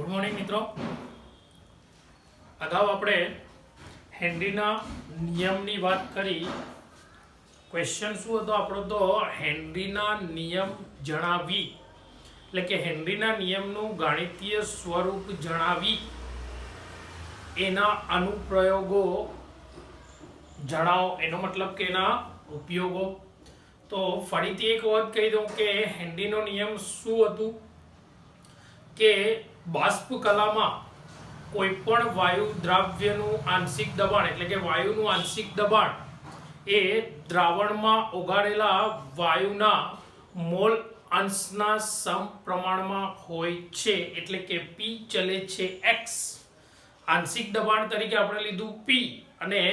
Good morning મિત્રો। અગાઉ આપણે હેનરીના નિયમની વાત કરી। ક્વેશ્ચન શું હતો આપણો? તો હેનરીના નિયમ જણાવી, એટલે કે હેનરીના નિયમનું ગાણિતીય સ્વરૂપ જણાવી એના અનુપ્રયોગો જણાવો, એનો મતલબ કે એના ઉપયોગો। તો ફરીથી એક વાત કહી દઉં કે હેનરીનો નિયમ શું હતું કે બાષ્પ કલામાં કોઈ પણ વાયુ દ્રાવ્યનું આંશિક દબાણ એટલે કે વાયુનું આંશિક દબાણ એ દ્રાવણમાં ઓગાળેલા વાયુના મોલ અંશના સમપ્રમાણમાં હોય છે, એટલે કે P ચલે છે x। આંશિક દબાણ તરીકે આપણે લીધું P અને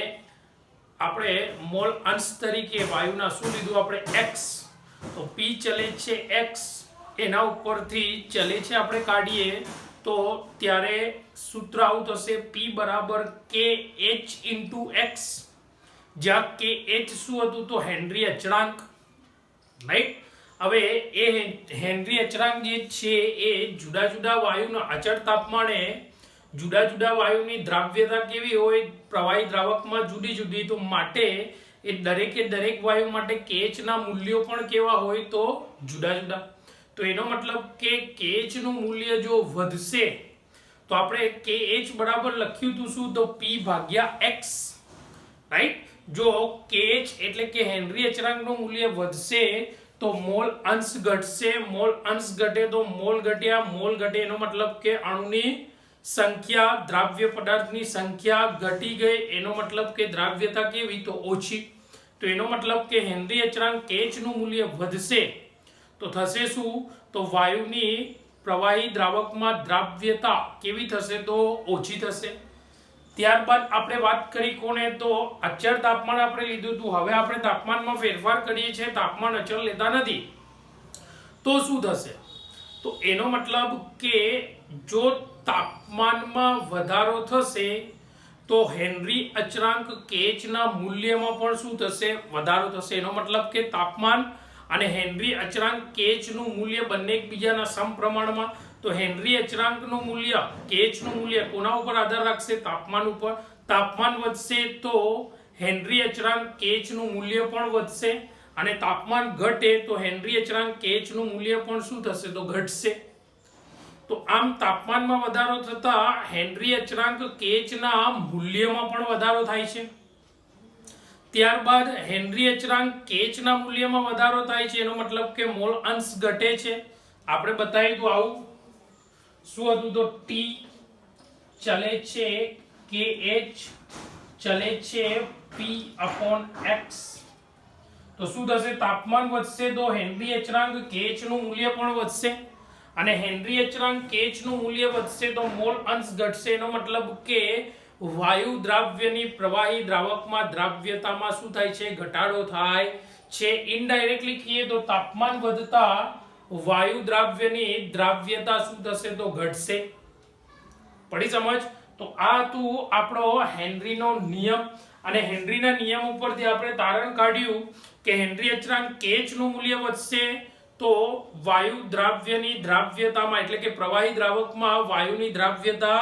આપણે મોલ અંશ તરીકે વાયુના શું લીધું આપણે x। તો P ચલે છે x, એના ઉપરથી ચલે છે આપણે કાઢીએ તો ત્યારે સૂત્ર આવું થશે P બરાબર KH into x, જ્યાં KH શું હતું? તો હેનરી અચળાંક, રાઈટ। હવે એ હેનરી અચળાંક જે છે એ જુદા જુદા વાયુના અચળ તાપમાને જુદા જુદા વાયુની દ્રાવ્યતા કેવી હોય, પ્રવાહી દ્રાવકમાં જુદી જુદી, તો માટે એ દરેકે દરેક વાયુ માટે KH ના મૂલ્યો પણ કેવા હોય? તો જુદા જુદા। તો એનો મતલબ કે KH નું મૂલ્ય જો વધશે તો આપણે KH બરાબર લખ્યું હતું શું? તો P ભાગ્યા x, રાઈટ। જો KH એટલે કે હેનરી અચળાંકનું મૂલ્ય વધશે તો મોલ અંશ ઘટશે, મોલ અંશ ઘટે તો મોલ ઘટ્યા, મોલ ઘટે એનો મતલબ કે અણુની સંખ્યા, દ્રાવ્ય પદાર્થની સંખ્યા ઘટી ગઈ, એનો મતલબ કે દ્રાવ્યતા કેવી? તો ઓછી। તો એનો મતલબ કે હેનરી અચળાંક KH નું મૂલ્ય વધશે તો થશે શું? તો વાયુની પ્રવાહી દ્રાવકમાં દ્રાવ્યતા કેવી થશે? તો ઓછી થશે। ત્યારબાદ આપણે વાત કરી કોને? તો અચળ તાપમાન આપણે લીધું હતું। હવે આપણે તાપમાનમાં ફેરફાર કરીએ છીએ, તાપમાન અચળ લેતા નથી, તો શું થશે? તો એનો મતલબ કે જો તાપમાનમાં વધારો થશે તો હેનરી અચળાંક KH ના મૂલ્યમાં પણ શું થશે? વધારો થશે। એનો મતલબ કે તાપમાન અને હેનરી અચળાંક KH નું મૂલ્ય બંને એકબીજાના સમપ્રમાણમાં। તો હેનરી અચળાંકનું મૂલ્ય KH નું મૂલ્ય કોના ઉપર આધાર રાખશે? તાપમાન ઉપર। તાપમાન વધશે તો હેનરી અચળાંક KH નું મૂલ્ય પણ વધશે, અને તાપમાન ઘટે તો હેનરી અચળાંક KH નું મૂલ્ય પણ શું થશે? તો ઘટશે। તો આમ તાપમાનમાં વધારો થતા હેનરી અચળાંક KH ના મૂલ્યમાં પણ વધારો થાય છે। ત્યારબાદ હેનરી અચળાંક KH ના મૂલ્યમાં વધારો થાય છે, એનો મતલબ કે મોલ અંશ ઘટે છે। આપણે બતાવી તો આવું શું હતું? તો T ચલે છે KH ચલે છે P/x। તો શું થશે? તાપમાન વધશે તો હેનરી અચળાંક KH નું મૂલ્ય પણ વધશે, અને હેનરી અચળાંક KH નું મૂલ્ય વધશે તો મોલ અંશ ઘટશે। એનો મતલબ કે વાયુ દ્રાવ્યની પ્રવાહી દ્રાવકમાં દ્રાવ્યતામાં શું થાય છે? ઘટાડો થાય છે। ઇનડાયરેક્ટલી કહીએ તો તાપમાન વધતા વાયુ દ્રાવ્યની દ્રાવ્યતા શું થશે? તો ઘટશે। પડી સમજ? તો આ હતું આપણો હેનરીનો નિયમ, અને હેનરીના નિયમ ઉપરથી આપણે તારણ કાઢ્યું કે હેનરી અચળાંક KH નું મૂલ્ય વધશે તો વાયુ દ્રાવ્યની દ્રાવ્યતામાં એટલે કે પ્રવાહી દ્રાવકમાં વાયુની દ્રાવ્યતા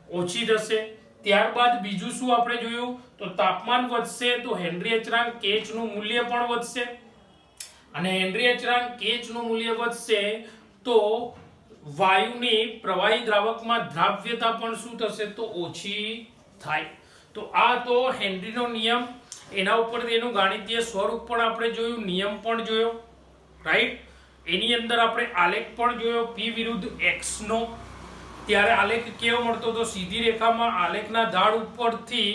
ઓછી થશે। ત્યારબાદ બીજું શું આપણે જોયું? તો તાપમાન વધશે તો હેનરી અચળાંક KH નું મૂલ્ય પણ વધશે, અને હેનરી અચળાંક KH નું મૂલ્ય વધશે તો વાયુની પ્રવાહી દ્રાવકમાં દ્રાવ્યતા પણ શું થશે? તો ઓછી થાય। તો આ તો હેનરીનો નિયમ, એના ઉપરથી એનું ગાણિતીય સ્વરૂપ પણ આપણે જોયું, નિયમ પણ જોયો, રાઈટ। એની અંદર આપણે આલેખ પણ જોયો P વિરુદ્ધ x નો। ત્યારે આલેખ કેવો મળતો? તો સીધી રેખામાં આલેખના ઢાળ ઉપરથી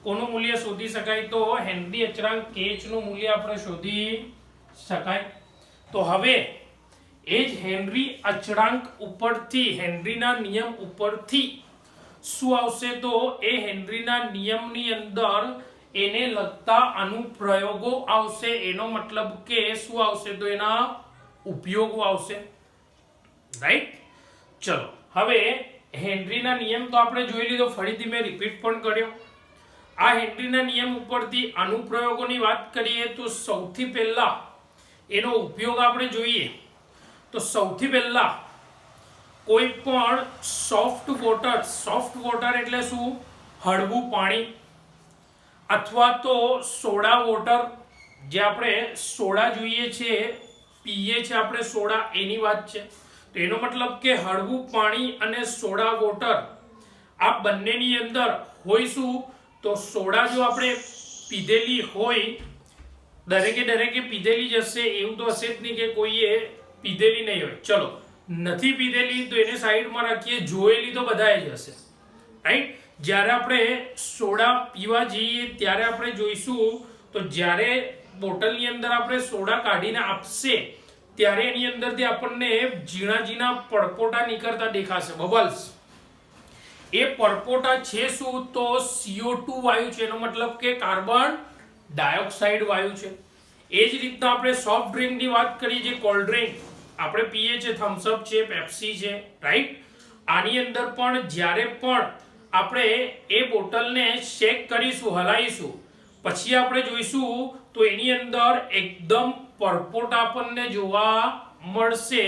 કોનું મૂલ્ય શોધી શકાય? તો હેનરી અચળાંક KH નું મૂલ્ય આપણે શોધી શકાય। તો હવે એ જ હેનરી અચળાંક ઉપરથી, હેનરીના નિયમ ઉપરથી શું આવશે? તો એ હેનરીના નિયમની અંદર એને લગતા અનુપ્રયોગો આવશે। એનો મતલબ કે શું આવશે? તો એના ઉપયોગો આવશે, રાઈટ। ચલો હવે હેનરીના નિયમ તો આપણે જોઈ લીધો, ફરીથી મેં રિપીટ પણ કર્યો। આ હેનરીના નિયમ ઉપરથી અનુપ્રયોગોની વાત કરીએ તો સૌથી પહેલા એનો ઉપયોગ આપણે જોઈએ તો સૌથી પહેલા કોઈ પણ સોફ્ટ વોટર એટલે શું? હળવું પાણી, અથવા તો સોડા વોટર, જે આપણે સોડા જોઈએ છે, પીએ છે આપણે સોડા, એની વાત છે. તો એનો મતલબ કે હળવું પાણી અને સોડા વોટર આ બંનેની અંદર હોય શું? તો સોડા જો આપણે પીધેલી હોય, દરેકે પીધેલી જ હશે એવું તો હશે જ નહીં કે કોઈએ પીધેલી નહીં હોય. ચલો, નથી પીધેલી તો એને સાઈડમાં રાખીએ, જોયેલી તો બધાએ જ હશે, રાઈટ? જ્યારે આપણે સોડા પીવા જઈએ ત્યારે આપણે જોઈશું, તો જ્યારે બોટલની અંદર આપણે સોડા કાઢીને આપશે ત્યારે એની અંદરથી આપણને ઝીણા પરપોટા નીકળતા દેખાશે, બબલ્સ. એ પરપોટા છે શું? તો CO2 વાયુ છે, એનો મતલબ કે કાર્બન ડાયોક્સાઇડ વાયુ છે. એ જ રીતના આપણે સોફ્ટ ડ્રિંકની વાત કરીએ, જે કોલ્ડ ડ્રિંક આપણે પીએ છીએ, થમ્સઅપ છે, પેપ્સી છે, રાઈટ? આની અંદર પણ જ્યારે પણ આપણે એ બોટલને શેક કરીશું, હલાવીશું, પછી આપણે જોઈશું તો એની અંદર એકદમ પરપોટા આપણને જોવા મળશે.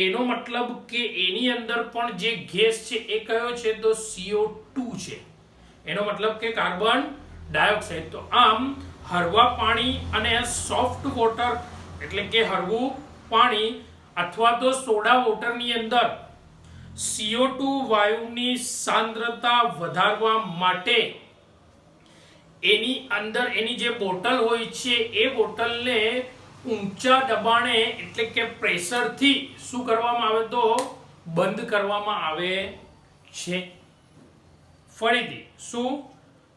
એનો મતલબ કે એની અંદર પણ જે ગેસ છે એ કયો છે? તો CO2 છે. એનો મતલબ કે કાર્બન ડાયોક્સાઇડ. તો આમ હળવા પાણી અને સોફ્ટ વોટર એટલે કે હળવું પાણી અથવા તો સોડા વોટરની અંદર CO2 વાયુની સાંદ્રતા વધારવા માટે એની અંદર એની જે બોટલ હોય છે એ બોટલને ઊંચા દબાણે એટલે કે પ્રેશરથી શું કરવામાં આવે? તો બંધ કરવામાં આવે છે. ફરીથી શું?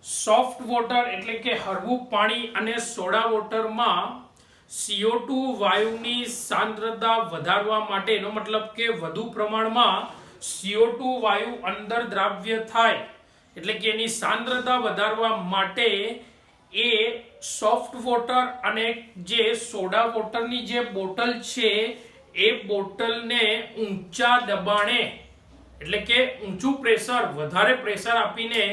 સોફ્ટ વોટર એટલે કે હળવું પાણી અને સોડા વોટરમાં CO2 વાયુની સાંદ્રતા વધારવા માટે, એનો મતલબ કે વધુ પ્રમાણમાં CO2 વાયુ અંદર દ્રાવ્ય થાય એટલે કે એની સાંદ્રતા વધારવા માટે એ સોફ્ટ વોટર અને જે સોડા વોટરની જે બોટલ છે એ બોટલને ઊંચા દબાણે એટલે કે ઊંચું પ્રેશર, વધારે પ્રેશર આપીને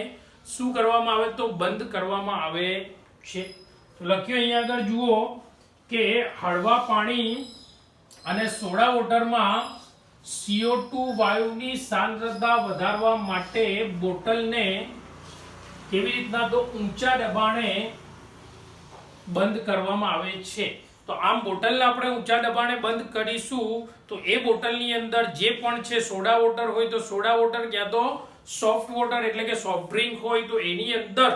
શું કરવામાં આવે? તો બંધ કરવામાં આવે છે. તો લખ્યું અહીંયા આગળ જુઓ કે હળવા પાણી અને સોડા વોટરમાં CO2 વાયુની સાંદ્રતા વધારવા માટે બોટલને કેવી રીતના? તો ઊંચા દબાણે બંધ કરવામાં આવે છે. તો આમ બોટલને આપણે ઊંચા દબાણે બંધ કરીશું તો એ બોટલની અંદર જે પણ છે સોડા વોટર હોય તો સોડા વોટર, ક્યાં તો સોફ્ટ વોટર એટલે કે સોફ્ટ ડ્રિંક હોય તો એની અંદર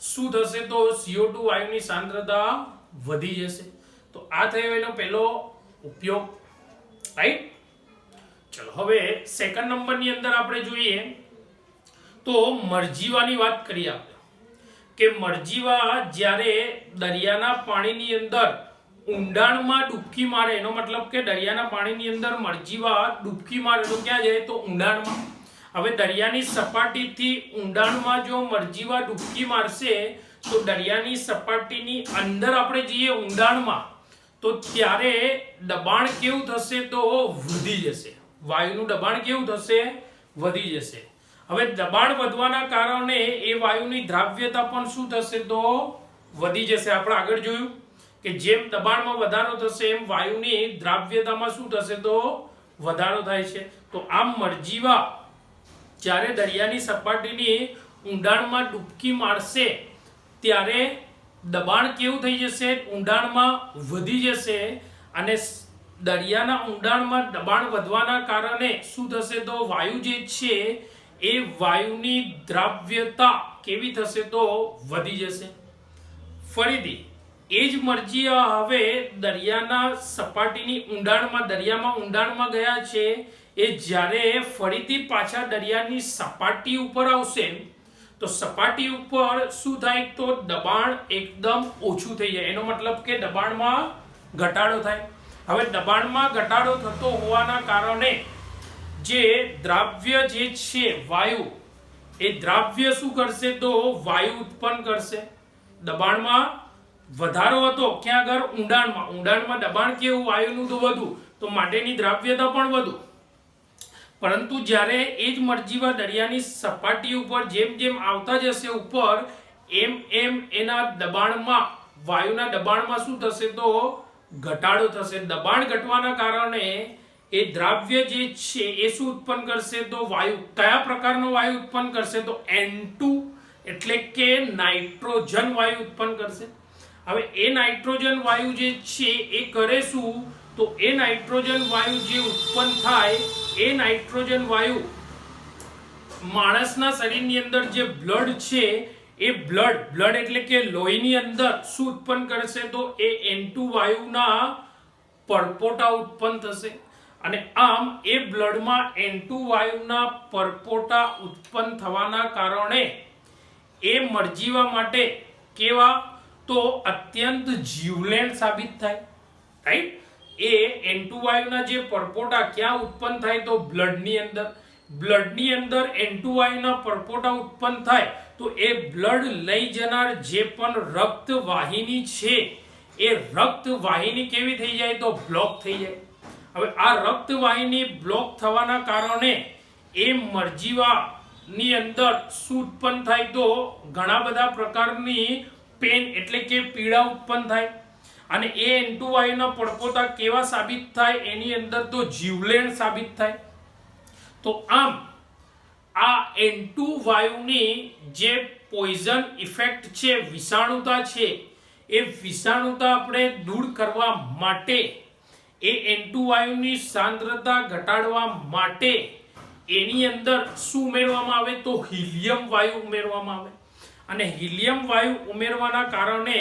શું થશે? તો CO2 વાયુની સાંદ્રતા વધી જશે. તો આ થયો એનો પહેલો ઉપયોગ, રાઈટ? ચલો, હવે સેકન્ડ નંબરની અંદર આપણે જોઈએ તો મરજીવાની વાત કરીએ આપણે કે મરજીવા જ્યારે દરિયાના પાણીની અંદર ઊંડાણમાં ડૂબકી મારે, એનો મતલબ કે દરિયાના પાણીની અંદર મરજીવા ડૂબકી મારે તો ક્યાં જાય? તો ઊંડાણમાં. હવે દરિયાની સપાટીથી ઊંડાણમાં જો મરજીવા ડૂબકી મારશે તો દરિયાની સપાટીની અંદર આપણે જઈએ ઊંડાણમાં તો ત્યારે દબાણ કેવું થશે? તો વધી જશે. વાયુનું દબાણ કેવું થશે? વધી જશે. હવે દબાણ વધવાના કારણે એ વાયુની દ્રાવ્યતા પણ શું થશે? તો વધી જશે. આપણે આગળ જોયું કે જેમ દબાણમાં વધારો થશે એમ વાયુની દ્રાવ્યતામાં શું થશે? તો વધારો થાય છે. તો આમ મરજીવા જ્યારે દરિયાની સપાટીની ઊંડાણમાં ડૂબકી મારશે ત્યારે દબાણ કેવું થઈ જશે? ઊંડાણમાં વધી જશે. અને દરિયાના ઊંડાણમાં દબાણ વધવાના કારણે શું થશે? તો વાયુ જે છે એ વાયુની દ્રાવ્યતા કેવી થશે? તો વધી જશે. ફરીથી એ જ મરજી હવે દરિયાના સપાટીની ઊંડાણમાં, દરિયામાં ઊંડાણમાં ગયા છે, એ જ્યારે ફરીથી પાછા દરિયાની સપાટી ઉપર આવશે તો સપાટી ઉપર શું થાય? તો દબાણ એકદમ ઓછું થઈ જાય. એનો મતલબ કે દબાણમાં ઘટાડો થાય. હવે દબાણમાં ઘટાડો થતો હોવાના કારણે જે દ્રાવ્ય જે છે વાયુ, એ દ્રાવ્ય શું કરશે? તો વાયુ ઉત્પન્ન કરશે. દબાણમાં વધારો હતો ક્યાં આગળ? ઊંડાણમાં. ઊંડાણમાં દબાણ કેવું? વાયુનું તો વધુ, તો માટેની દ્રાવ્યતા પણ વધુ. પરંતુ જ્યારે એ જ મરજીવા દરિયાની સપાટી ઉપર જેમ જેમ આવતા જશે ઉપર, એમ એમ એના દબાણમાં, વાયુના દબાણમાં શું થશે? તો ઘટાડો થશે. દબાણ ઘટવાના કારણે એ દ્રાવ્ય જે છે એ શું ઉત્પન્ન કરશે તો વાયુ. કયા પ્રકારનો વાયુ ઉત્પન્ન કરશે તો N2 એટલે કે નાઇટ્રોજન વાયુ ઉત્પન્ન કરશે. હવે એ નાઇટ્રોજન વાયુ જે છે એ કરે શું તો એ નાઇટ્રોજન વાયુ જે ઉત્પન્ન થાય એ નાઇટ્રોજન વાયુ માણસના શરીરની અંદર જે બ્લડ છે એ બ્લડ એટલે કે લોહીની અંદર શું ઉત્પન્ન કરશે તો એ N2 વાયુના પરપોટા ઉત્પન્ન થશે. અને આમ એ બ્લડમાં N2 વાયુના પરપોટા ઉત્પન્ન થવાના કારણે એ મરજીવા માટે કેવા તો અત્યંત જીવલેણ સાબિત થાય. રાઈટ. એ N2 વાયુના જે પરપોટા ક્યાં ઉત્પન્ન થાય તો બ્લડની અંદર N2 વાયુના પરપોટા ઉત્પન્ન થાય તો એ બ્લડ લઈ જનાર જે પણ રક્ત વાહિની છે એ રક્ત વાહિની કેવી થઈ જાય તો બ્લોક થઈ જાય. હવે આ રક્ત વાહિની બ્લોક થવાના કારણે એ મરજીવાની અંદર શું ઉત્પન્ન થાય તો ઘણા બધા પ્રકારની પેન એટલે કે પીડા ઉત્પન્ન થાય. અને એ N2 વાયુના પરપોટા કેવા સાબિત થાય એની અંદર તો જીવલેણ સાબિત થાય. તો આમ આ N2 વાયુની જે પોઈઝન ઇફેક્ટ છે, વિષાણુતા છે, એ વિષાણુતા આપણે દૂર કરવા માટે એ N2 વાયુની સાંદ્રતા ઘટાડવા માટે એની અંદર શું ઉમેરવામાં આવે તો હિલિયમ વાયુ ઉમેરવામાં આવે. અને હિલિયમ વાયુ ઉમેરવાના કારણે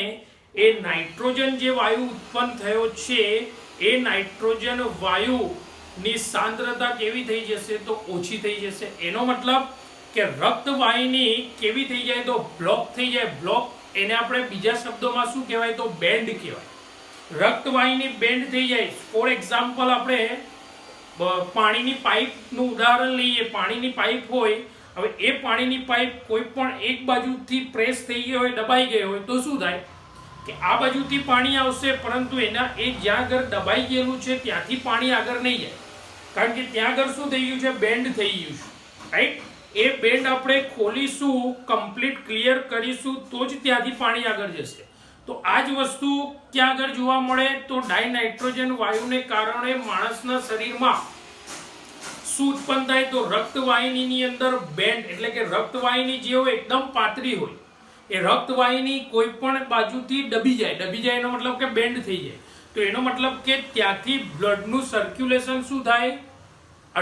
એ નાઇટ્રોજન જે વાયુ ઉત્પન્ન થયો છે એ નાઇટ્રોજન વાયુની સાંદ્રતા કેવી થઈ જશે તો ઓછી થઈ જશે. એનો મતલબ કે રક્તવાહિની કેવી થઈ જાય તો બ્લોક થઈ જાય. બ્લોક એને આપણે બીજા શબ્દોમાં શું કહેવાય તો બેન્ડ કહેવાય. રક્તવાહિની બેન્ડ થઈ જાય. ફોર એક્ઝામ્પલ આપણે પાણીની પાઇપનું ઉદાહરણ લઈએ. પાણીની પાઇપ હોય, હવે એ પાણીની પાઇપ કોઈ પણ એક બાજુથી પ્રેસ થઈ ગઈ હોય, દબાઈ ગઈ હોય તો શું થાય કે આ બાજુથી પાણી આવશે પરંતુ એના એ જ્યાં આગળ દબાઈ ગયેલું છે ત્યાંથી પાણી આગળ નહીં જાય. કારણ કે ત્યાં આગળ શું થઈ ગયું છે બેન્ડ થઈ ગયું છે. રાઈટ. એ બેન્ડ આપણે ખોલીશું, કમ્પ્લીટ ક્લિયર કરીશું તો જ ત્યાંથી પાણી આગળ જશે. તો આ જ વસ્તુ ક્યાં આગળ જોવા મળે તો ડાયનાઇટ્રોજન વાયુને કારણે માણસના શરીરમાં શું ઉત્પન્ન થાય તો રક્તવાહિનીની અંદર બેન્ડ એટલે કે રક્તવાહિની જે હોય એકદમ પાતળી હોય એ રક્તવાહિની કોઈ પણ બાજુથી દબી જાય એનો મતલબ કે બેન્ડ થઈ જાય. તો એનો મતલબ કે ત્યાંથી બ્લડનું સર્ક્યુલેશન શું થાય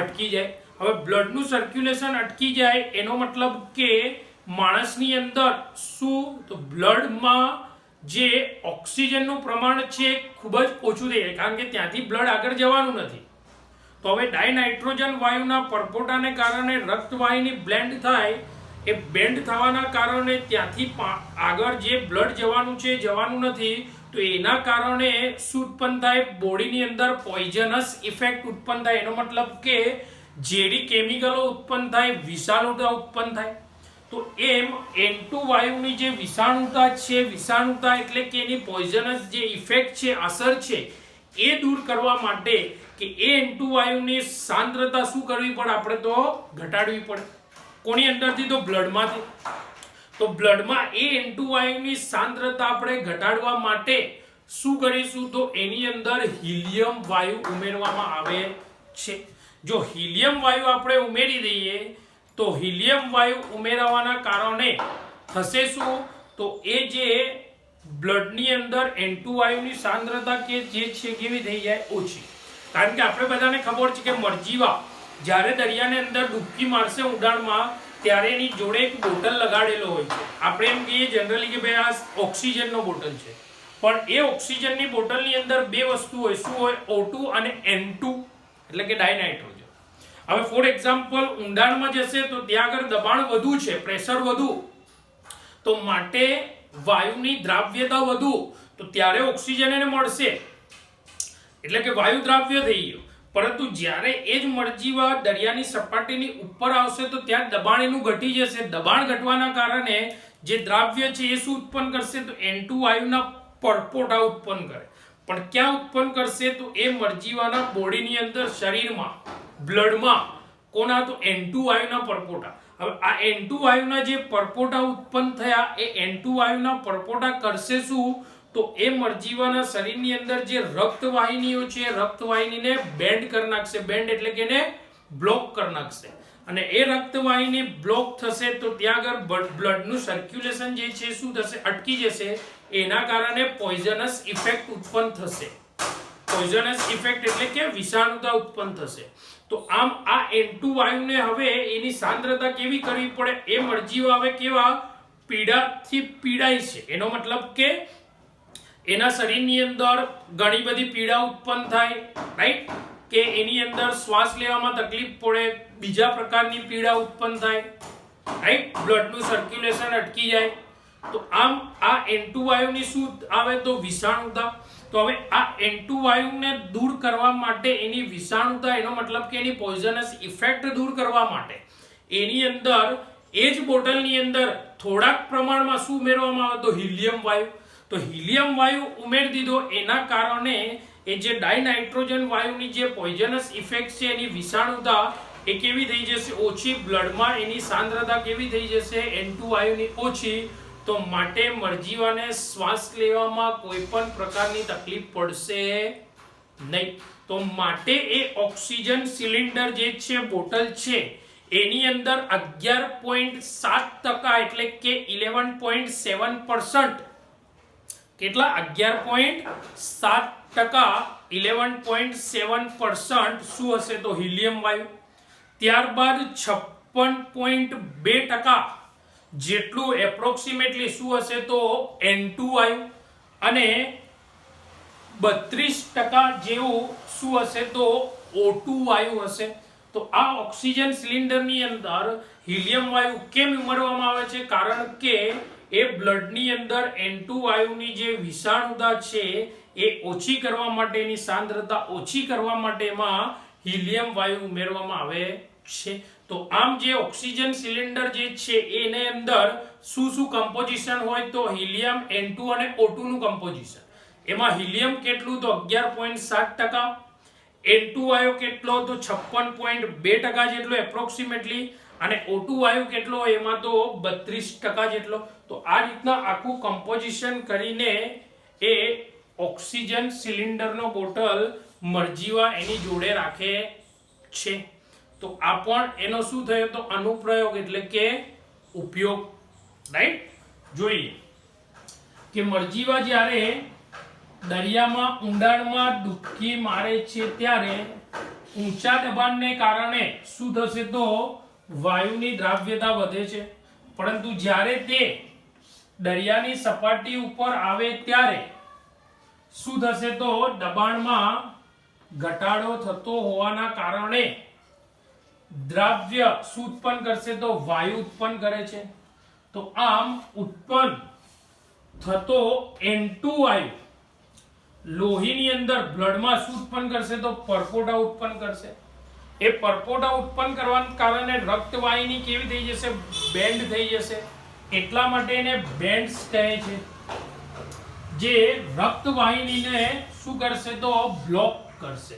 અટકી જાય. હવે બ્લડનું સર્ક્યુલેશન અટકી જાય એનો મતલબ કે માણસની અંદર શું તો બ્લડમાં જે ઓક્સિજનનું પ્રમાણ છે ખૂબ જ ઓછું થઈ જાય કારણ કે ત્યાંથી બ્લડ આગળ જવાનું નથી. તો હવે ડાયનાઇટ્રોજન વાયુના પરપોટાને કારણે રક્તવાહિની બ્લેન્ડ થાય. એ બેન્ડ થવાના કારણે ત્યાંથી આગળ જે બ્લડ જવાનું છે જવાનું નથી. તો એના કારણે શું ઉત્પન્ન થાય બોડીની અંદર પોઈઝનસ ઇફેક્ટ ઉત્પન્ન થાય. એનો મતલબ કે ઝેરી કેમિકલો ઉત્પન્ન થાય, વિષાણુતા ઉત્પન્ન થાય. તો એમ N2 વાયુની જે વિષાણુતા છે, વિષાણુતા એટલે કે એની પોઈઝનસ જે ઇફેક્ટ છે, અસર છે, એ દૂર કરવા માટે કે એ N2 વાયુની સાંદ્રતા શું કરવી પડે આપણે તો ઘટાડવી પડે. કોની અંદરથી તો બ્લડમાંથી. તો બ્લડમાં એ N2 વાયુની સાંદ્રતા આપણે ઘટાડવા માટે શું કરીશું તો એની અંદર હિલિયમ વાયુ ઉમેરવામાં આવે છે. જો હિલિયમ વાયુ આપણે ઉમેરી દઈએ તો હિલિયમ વાયુ ઉમેરવાના કારણે થશે શું તો એ જે બ્લડની અંદર N2 વાયુની સાંદ્રતા કે જે છે કેવી થઈ જાય ઓછી. કારણ કે આપણે બધાને ખબર છે કે મરજીવા જ્યારે દરિયાની અંદર ડૂબકી મારશે ઊંડાણમાં ત્યારે એની જોડે એક બોટલ લગાડેલો હોય છે. આપણે એમ કહીએ જનરલી કે ભાઈ આ ઓક્સિજનનો બોટલ છે, પણ એ ઓક્સિજનની બોટલની અંદર બે વસ્તુ હોય. શું હોય? O2 અને N2 એટલે કે ડાયનાઇટ્રોજન. હવે ફોર એક્ઝામ્પલ ઊંડાણમાં જશે તો ત્યાં આગળ દબાણ વધુ છે, પ્રેશર વધુ, તો માટે વાયુની દ્રાવ્યતા વધુ, તો ત્યારે ઓક્સિજન એને મળશે એટલે કે વાયુ દ્રાવ્ય થઈ ગયો. પરંતુ જ્યારે એ જ મરજીવા દરિયાની સપાટીની ઉપર આવશે તો ત્યાં દબાણ એનું ઘટી જશે. દબાણ ઘટવાના કારણે જે દ્રાવ્ય છે એ શું ઉત્પન્ન કરશે તો N2 વાયુના પરપોટા ઉત્પન્ન કરે. પણ ક્યાં ઉત્પન્ન કરશે તો એ મરજીવાના બોડીની અંદર, શરીરમાં, બ્લડમાં. કોના તો N2 વાયુના પરપોટા. હવે આ N2 વાયુના જે પરપોટા ઉત્પન્ન થયા એ N2 વાયુના પરપોટા કરશે શું તો એ મરજીવાના શરીરની અંદર જે રક્તવાહિનીઓ છે રક્તવાહિનીને બેન્ડ કરી નાખશે, બેન્ડ એટલે કે એને બ્લોક કરી નાખશે, અને એ રક્તવાહિની બ્લોક થશે તો ત્યાં આગળ બ્લડનું સર્ક્યુલેશન જે છે શું થશે, અટકી જશે. એના કારણે પોઈઝનસ ઇફેક્ટ ઉત્પન્ન થશે. પોઈઝનસ ઇફેક્ટ એટલે કે વિષાણુતા ઉત્પન્ન થશે. તો આમ આ N2 વાયુને હવે એની સાંદ્રતા કેવી કરવી પડે, એ મરજીઓ હવે કેવા પીડાથી પીડાય છે. એનો મતલબ કે એના શરીરની અંદર ઘણી બધી પીડા ઉત્પન્ન થાય, રાઈટ, કે એની અંદર શ્વાસ લેવામાં તકલીફ પડે, બીજા પ્રકારની પીડા ઉત્પન્ન થાય, રાઈટ, બ્લડનું સર્ક્યુલેશન અટકી જાય. તો આમ આ N2 વાયુની શું આવે તો વિષાણુતા. તો હવે આ N2 વાયુને દૂર કરવા માટે, એની વિષાણુતા એનો મતલબ કે એની પોઈઝનસ ઇફેક્ટ દૂર કરવા માટે એની અંદર એ જ બોટલની અંદર થોડાક પ્રમાણમાં શું ઉમેરવામાં આવે તો હિલિયમ વાયુ. તો હિલિયમ વાયુ ઉમેરી દીધો, એના કારણે એ જે ડાયનાઇટ્રોજન વાયુની જે પોઈઝનસ ઇફેક્ટ છે એની વિષાણુતા એ કેવી થઈ જશે, ઓછી. બ્લડમાં એની સાંદ્રતા કેવી થઈ જશે, N2 વાયુની ઓછી. તો માટે મરજીવાને શ્વાસ લેવામાં કોઈ પણ પ્રકારની તકલીફ પડશે નહીં. તો માટે એ ઓક્સિજન સિલિન્ડર જે છે બોટલ છે એની અંદર 11.7% એટલે કે 11.7%, કેટલા 11.7%, 11.7% શું હશે તો હિલિયમ વાયુ. ત્યારબાદ 56.2% જેટલું એપ્રોક્સિમેટલી શું હશે તો N2 વાયુ, અને 32% જેવું શું હશે તો O2 વાયુ હશે. તો આ ઓક્સિજન સિલિન્ડરની અંદર હિલિયમ વાયુ કેમ ઉમેરવામાં આવે છે, કારણ કે એ બ્લડની અંદર N2 વાયુની જે વિષાણુતા છે એ ઓછી કરવા માટે, એની સાંદ્રતા ઓછી કરવા માટે એમાં હિલિયમ વાયુ ઉમેરવામાં આવે છે. તો આમ જે ઓક્સિજન સિલિન્ડર જે છે એને અંદર શું શું કમ્પોઝિશન હોય તો હિલિયમ, N2 અને O2 નું કમ્પોઝિશન. એમાં હિલિયમ કેટલું તો 11.7%, N2 વાયુ કેટલો તો 56.2% જેટલો એપ્રોક્સિમેટલી, અને O2 વાયુ કેટલો એમાં તો 32% જેટલો. તો આ રીતના આખું કમ્પોઝિશન કરીને એ ઓક્સિજન સિલિન્ડરનો બોટલ મરજીવા એની જોડે રાખે છે. તો આ પણ એનો શું થયો તો અનુપ્રયોગ એટલે કે ઉપયોગ, રાઈટ. જોઈએ કે મરજીવા જ્યારે દરિયામાં ઊંડાણમાં ડૂબકી મારે છે ત્યારે ઊંચા દબાણને કારણે શું થશે તો વાયુની દ્રાવ્યતા વધે છે, પરંતુ જ્યારે તે દરિયાની સપાટી ઉપર આવે ત્યારે શું થશે તો દબાણમાં ઘટાડો થતો હોવાના કારણે દ્રાવ્ય શું ઉત્પન્ન કરશે તો વાયુ ઉત્પન્ન કરે છે. તો આમ ઉત્પન્ન થતો N2 વાયુ લોહીની અંદર બ્લડમાં શું ઉત્પન્ન કરશે તો પરપોટા ઉત્પન્ન કરશે. એ પરપોટા ઉત્પન્ન કરવાના કારણે રક્તવાહિની કેવી થઈ જશે, બેન્ડ થઈ જશે. એટલા માટે એને બેન્ડ્સ કહે છે, જે રક્તવાહિનીને શું કરશે તો બ્લોક કરશે,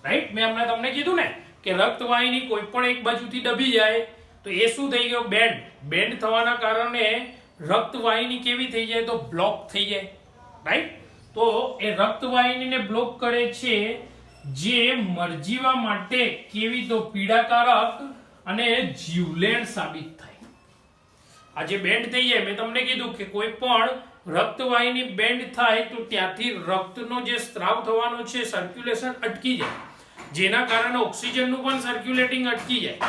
રાઈટ. મેં હમણાં તમને કીધું ને કે રક્તવાહિની કોઈ પણ એક બાજુથી દબી જાય તો એ શું થઈ ગયો, બેન્ડ. બેન્ડ થવાના કારણે રક્તવાહિની કેવી થઈ જાય તો બ્લોક થઈ જાય, રાઈટ. તો એ રક્તવાહિનીને બ્લોક કરે છે, જે મરજીવા માટે કેવી તો પીડાકારક અને જીવલેણ સાબિત થાય. આ જે બેન્ડ થઈ જાય, મેં તમને કીધું કે કોઈ પણ રક્તવાહિની બેન્ડ થાય તો ત્યાંથી રક્તનો જે સ્ત્રાવ થવાનો છે, સર્ક્યુલેશન અટકી જાય, જેના કારણે ઓક્સિજનનું પણ સર્ક્યુલેટિંગ અટકી જાય.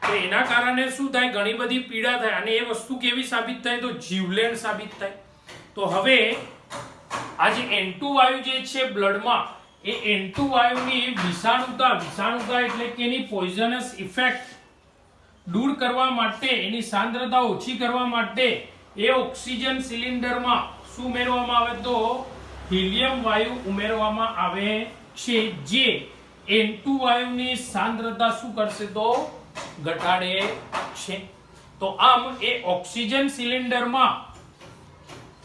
તો એના કારણે શું થાય, ઘણી બધી પીડા થાય, અને એ વસ્તુ કેવી સાબિત થાય તો જીવલેણ સાબિત થાય. તો હવે આ જે N2 વાયુ જે છે બ્લડમાં, એ N2 વાયુની વિષાણુતા એટલે કે એની પોઈઝનસ ઇફેક્ટ દૂર કરવા માટે, એની સાંદ્રતા ઓછી કરવા માટે એ ઓક્સિજન સિલિન્ડરમાં શું ઉમેરવામાં આવે તો હિલિયમ વાયુ ઉમેરવામાં આવે છે, જે N2 વાયુની સાંદ્રતા શું કરશે તો ઘટાડે છે. તો આમ એ ઓક્સિજન સિલિન્ડરમાં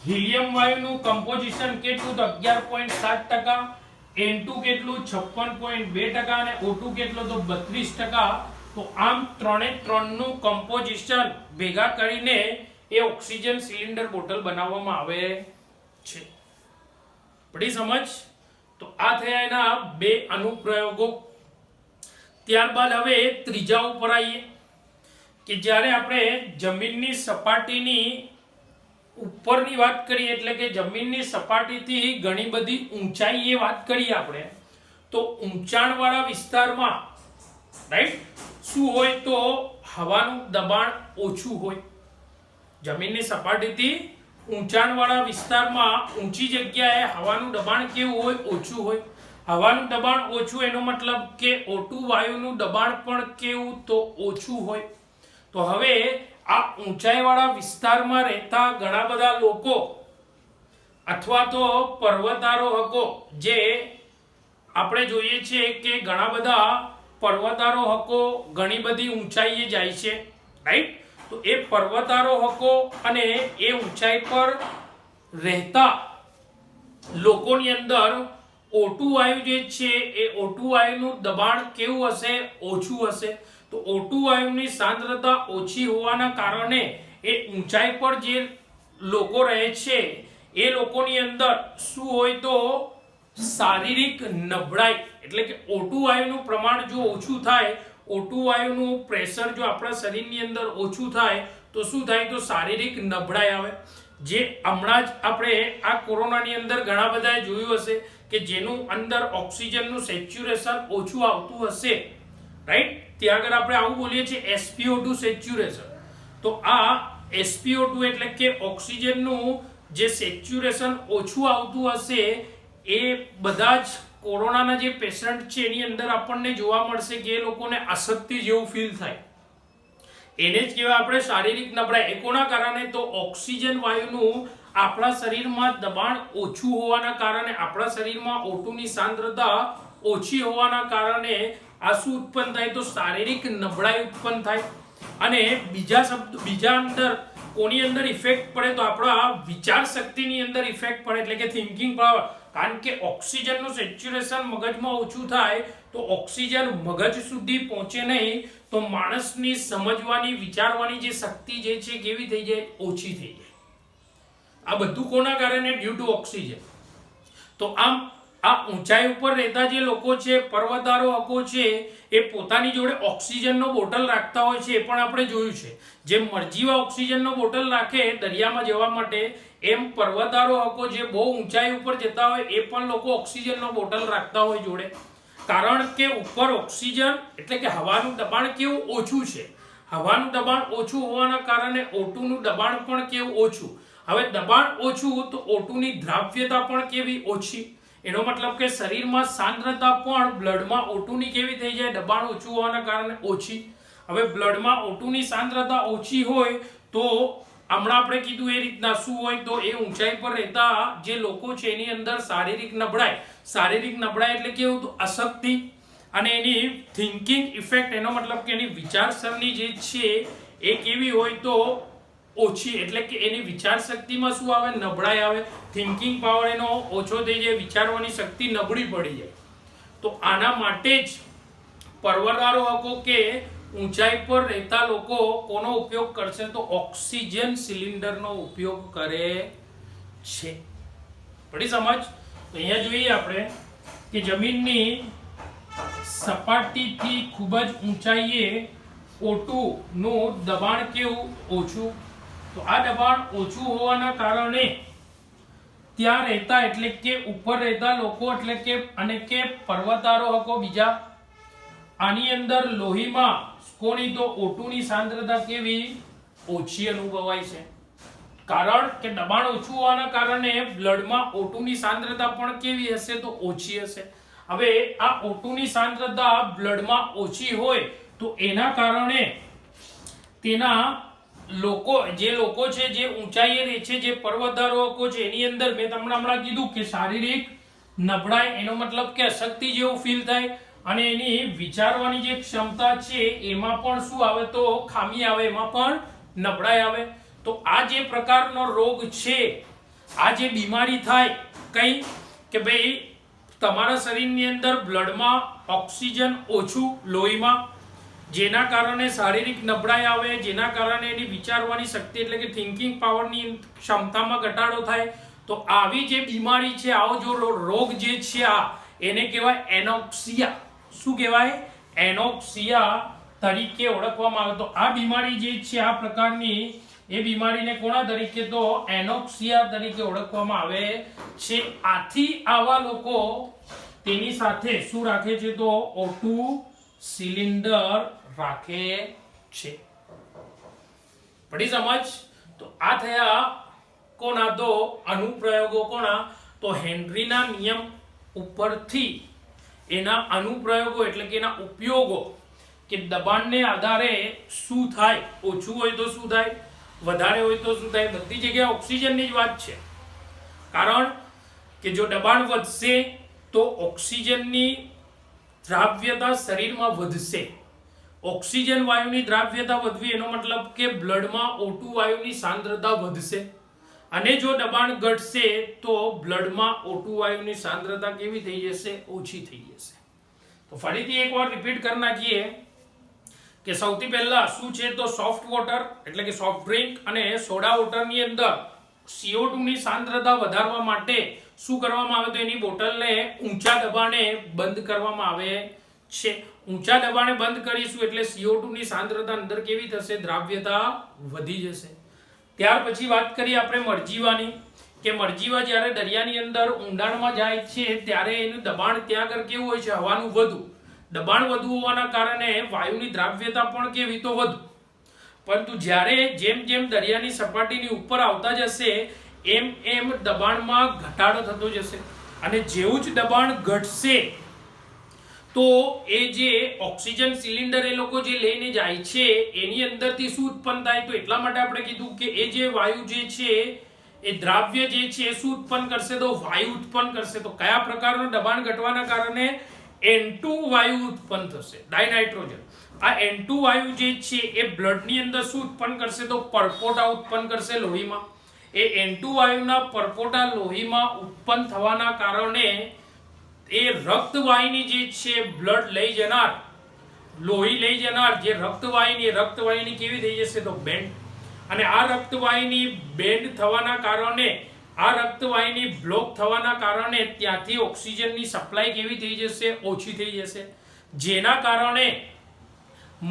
હિલિયમ વાયુનું કમ્પોઝિશન કેટલું તો 11.7%, N2 કેટલું 56.2% અને O2 કેટલો તો 32%. તો આમ ત્રણે ત્રણનું કમ્પોઝિશન ભેગા કરીને એ ઓક્સિજન સિલિન્ડર બોટલ બનાવવામાં આવે છે. પડી સમજ? તો આ થયા એના બે અનુપ્રયોગો. ત્યારબાદ હવે ત્રીજા ઉપર આવીએ કે જ્યારે આપણે જમીનની સપાટીની ઉપરની વાત કરીએ, એટલે કે જમીનની સપાટીથી ઘણી બધી ઊંચાઈએ વાત કરીએ આપણે, તો ઊંચાણવાળા વિસ્તારમાં રાઈટ શું હોય તો હવાનું દબાણ ઓછું હોય. જમીનની સપાટીથી ઊંચાણવાળા વિસ્તારમાં ઊંચી જગ્યાએ હવાનું દબાણ કેવું હોય? ઓછું હોય. હવાનું દબાણ ઓછું એનો મતલબ કે O2 વાયુનું દબાણ પણ કેવું? તો ઓછું હોય. તો હવે આ ઊંચાઈવાળા વિસ્તારમાં રહેતા ઘણા બધા લોકો અથવા તો પર્વતારોહકો, જે આપણે જોઈએ છીએ કે ઘણા બધા પર્વતારોહકો ઘણી બધી ઊંચાઈએ જાય છે, રાઈટ? તો એ પર્વતારોહકો અને એ ઊંચાઈ પર રહેતા લોકોની અંદર O2 વાયુ જે છે એ O2 વાયુનું દબાણ કેવું હશે? ઓછું હશે. તો O2 વાયુની સાંદ્રતા ઓછી હોવાના કારણે એ ઊંચાઈ પર જે લોકો રહે છે એ લોકોની અંદર શું હોય તો શારીરિક નબળાઈ, એટલે કે O2 વાયુનું પ્રમાણ જો ઓછું થાય, O2 વાયુનું પ્રેશર જો આપણા શરીરની અંદર ઓછું થાય તો શું થાય? તો શારીરિક નબળાઈ આવે. જે હમણાં જ આપણે આ કોરોનાની અંદર ઘણા બધાએ જોયું હશે કે જેનું અંદર ઓક્સિજનનું સેચ્યુરેશન ઓછું આવતું હશે, રાઈટ? ત્યાં આગળ આપણે આવું બોલીએ છીએ SpO2 સેચ્યુરેશન. તો આ SpO2 એટલે કે ઓક્સિજનનું જે સેચ્યુરેશન ઓછું આવતું હશે એ બધા જ કોરોનાના જે પેશન્ટ છે એની અંદર આપણને જોવા મળશે કે એ લોકોને અશક્તિ જેવું ફીલ થાય. એને જ કહેવાય આપણે શારીરિક નબળાઈ. એ કોના કારણે? તો ઓક્સિજન વાયુનું આપણા શરીરમાં દબાણ ઓછું હોવાના કારણે, આપણા શરીરમાં O2 ની સાંદ્રતા ઓછી હોવાના કારણે આ શું ઉત્પન્ન થાય? તો શારીરિક નબળાઈ ઉત્પન્ન થાય. અને બીજા અંદર કોની અંદર ઇફેક્ટ પડે? તો આપણા વિચાર શક્તિની અંદર ઇફેક્ટ પડે, એટલે કે થિંકિંગ પાવર. કારણ કે ઓક્સિજનનું સેચ્યુરેશન મગજમાં ઓછું થાય તો ઓક્સિજન મગજ સુધી પહોંચે નહીં તો માણસની સમજવાની, વિચારવાની જે શક્તિ જે છે કેવી થઈ જાય? ઓછી થઈ જાય. આ બધું કોના કારણે? Due to oxygen. તો આમ આ ઊંચાઈ ઉપર રહેતા જે લોકો છે, પર્વતારોહકો છે, એ પોતાની જોડે ઓક્સિજનનો બોટલ રાખતા હોય છે. એ પણ આપણે જોયું છે. જેમ મરજીવા ઓક્સિજનનો બોટલ રાખે દરિયામાં જવા માટે, એમ પર્વતારોહકો જે બહુ ઊંચાઈ ઉપર જતા હોય એ પણ લોકો ઓક્સિજનનો બોટલ રાખતા હોય જોડે. કારણ કે ઉપર ઓક્સિજન એટલે કે હવાનું દબાણ કેવું? ઓછું છે. હવાનું દબાણ ઓછું હોવાના કારણે O2 નું દબાણ પણ કેવું? ઓછું. હવે દબાણ ઓછું તો O2 ની દ્રાવ્યતા પણ કેવી? ઓછી. એનો મતલબ કે શરીરમાં સાંદ્રતા પણ બ્લડમાં O2 ની કેવી થઈ જાય? દબાણ ઓછું હોવાના કારણે ઓછી. હવે બ્લડમાં O2 ની સાંદ્રતા ઓછી હોય તો હમણાં આપણે કીધું એ રીતના શું હોય તો એ ઊંચાઈ પર રહેતા જે લોકો છે એની અંદર શારીરિક નબળાઈ. શારીરિક નબળાઈ એટલે કેવું? તો અશક્તિ. અને એની થિંકિંગ ઇફેક્ટ, એનો મતલબ કે એની વિચારસરણી જે છે એ કેવી હોય તો ઓછી. એટલે કે એની વિચાર શક્તિમાં શું આવે? નબળાઈ આવે. થિંકિંગ પાવર એનો ઓછો થઈ જાય, વિચારવાની શક્તિ નબળી પડી જાય. તો આના માટે જ પર્વતારોહકો કે ઊંચાઈ પર રહેતા લોકો કોનો ઉપયોગ કરશે? તો ઓક્સિજન સિલિન્ડરનો ઉપયોગ કરે છે. પડી સમજ? તો અહીંયા જોઈએ આપણે કે જમીનની સપાટીથી ખૂબ જ ઊંચાઈએ O2 નું દબાણ કેવું? ઓછું. તો આ દબાણ ઓછું હોવાના કારણે ત્યાં રહેતા એટલે કે ઉપર રહેતા લોકો એટલે કે અને કે પર્વતારોહકો બીજા આની અંદર લોહીમાં કોની? તો O2 ની સાંદ્રતા કેવી? ઓછી અનુભવાય છે. કારણ કે દબાણ ઓછું હોવાના કારણે બ્લડમાં O2 ની સાંદ્રતા પણ કેવી હશે? તો ઓછી હશે. હવે આ O2 ની સાંદ્રતા બ્લડમાં ઓછી હોય તો એના કારણે તેના જે લોકો છે જે ઊંચાઈએ રહે છે, જે પર્વતારોહકો છે એની અંદર મેં તમને હમણાં કીધું કે શારીરિક નબળાઈ, એનો મતલબ કે અશક્તિ જેવું ફીલ થાય. અને એની વિચારવાની જે ક્ષમતા છે એમાં પણ શું આવે? તો ખામી આવે, એમાં પણ નબળાઈ આવે. તો આ જે પ્રકારનો રોગ છે, આ જે બીમારી થાય કઈ કે ભાઈ તમારા શરીરની અંદર બ્લડમાં ઓક્સિજન ઓછું લોહીમાં, જેના કારણે શારીરિક નબળાઈ આવે, જેના કારણે એની વિચારવાની શક્તિ એટલે કે થિંકિંગ પાવરની ક્ષમતામાં ઘટાડો થાય. તો આવી જે બીમારી છે, આવો જો રોગ જે છે એને કહેવાય એનોક્સિયા. શું કહેવાય? એનોક્સિયા તરીકે ઓળખવામાં આવે. તો આ બીમારી જે છે આ પ્રકારની, એ બીમારીને કોના તરીકે? તો એનોક્સિયા તરીકે ઓળખવામાં આવે છે. આથી આવા લોકો તેની સાથે શું રાખે છે? તો O2 સિલિન્ડર રાખે છે. પડી સમજ? તો આ થયા કોના? તો અનુપ્રયોગો. કોના? તો હેનરીના નિયમ ઉપરથી એના અનુપ્રયોગો એટલે કે એના ઉપયોગો, કે દબાણને આધારે શું થાય, ઓછું હોય તો શું થાય, વધારે હોય તો શું થાય. બધી જગ્યાએ ઓક્સિજનની જ વાત છે. કારણ કે જો દબાણ વધશે તો ઓક્સિજનની દ્રાવ્યતા શરીરમાં વધશે. ઓક્સિજન વાયુની દ્રાવ્યતા વધવી એનો મતલબ કે બ્લડમાં O2 વાયુની સાંદ્રતા વધશે. અને જો દબાણ ઘટશે તો બ્લડમાં O2 વાયુની સાંદ્રતા કેવી થઈ જશે? ઓછી થઈ જશે. તો ફરીથી એકવાર રિપીટ કરી નાખીએ કે સૌથી પહેલા શું છે? તો સોફ્ટ વોટર એટલે કે સોફ્ટ ડ્રિંક અને સોડા વોટરની અંદર CO2 ની સાંદ્રતા વધારવા માટે શું કરવામાં આવે? તો એની બોટલને ઊંચા દબાણે બંધ કરવામાં આવે છે. ઊંચા દબાણે બંધ કરીશું એટલે CO2 ની સાંદ્રતા અંદર કેવી થશે? દ્રાવ્યતા વધી જશે. ત્યાર પછી વાત કરીએ આપણે મરજીવાની, કે મરજીવા જ્યારે દરિયાની અંદર ઊંડાણમાં જાય છે ત્યારે એનું દબાણ ત્યાં આગળ કેવું હોય છે? હવાનું વધુ. દબાણ વધુ હોવાના કારણે વાયુની દ્રાવ્યતા પણ કેવી? તો વધુ. પરંતુ જ્યારે જેમ જેમ દરિયાની સપાટીની ઉપર આવતા જશે એમ એમ દબાણમાં ઘટાડો થતો જશે. અને જેવું જ દબાણ ઘટશે તો એ જે ઓક્સિજન સિલિન્ડર એ લોકો જે લઈને જાય છે એની અંદરથી શું ઉત્પન્ન થાય? તો એટલા માટે આપણે કીધું કે એ જે વાયુ જે છે એ દ્રાવ્ય જે છે એ શું ઉત્પન્ન કરશે? તો વાયુ ઉત્પન્ન કરશે. તો કયા પ્રકારનું દબાણ ઘટવાના કારણે? N2 વાયુ ઉત્પન્ન થશે, ડાયનાઇટ્રોજન. આ N2 વાયુ જે છે એ બ્લડની અંદર શું ઉત્પન્ન કરશે? તો પરપોટા ઉત્પન્ન કરશે લોહીમાં. એ N2 વાયુના પરપોટા લોહીમાં ઉત્પન્ન થવાના કારણે એ રક્તવાહિની જે છે, બ્લડ લઈ જનાર, લોહી લઈ જનાર જે રક્તવાહિની કેવી થઈ જશે? તો બેન્ડ. અને આ રક્તવાહિની બેન્ડ થવાના કારણે, આ રક્તવાહિની બ્લોક થવાના કારણે ત્યાંથી ઓક્સિજનની સપ્લાય કેવી થઈ જશે? ઓછી થઈ જશે. જેના કારણે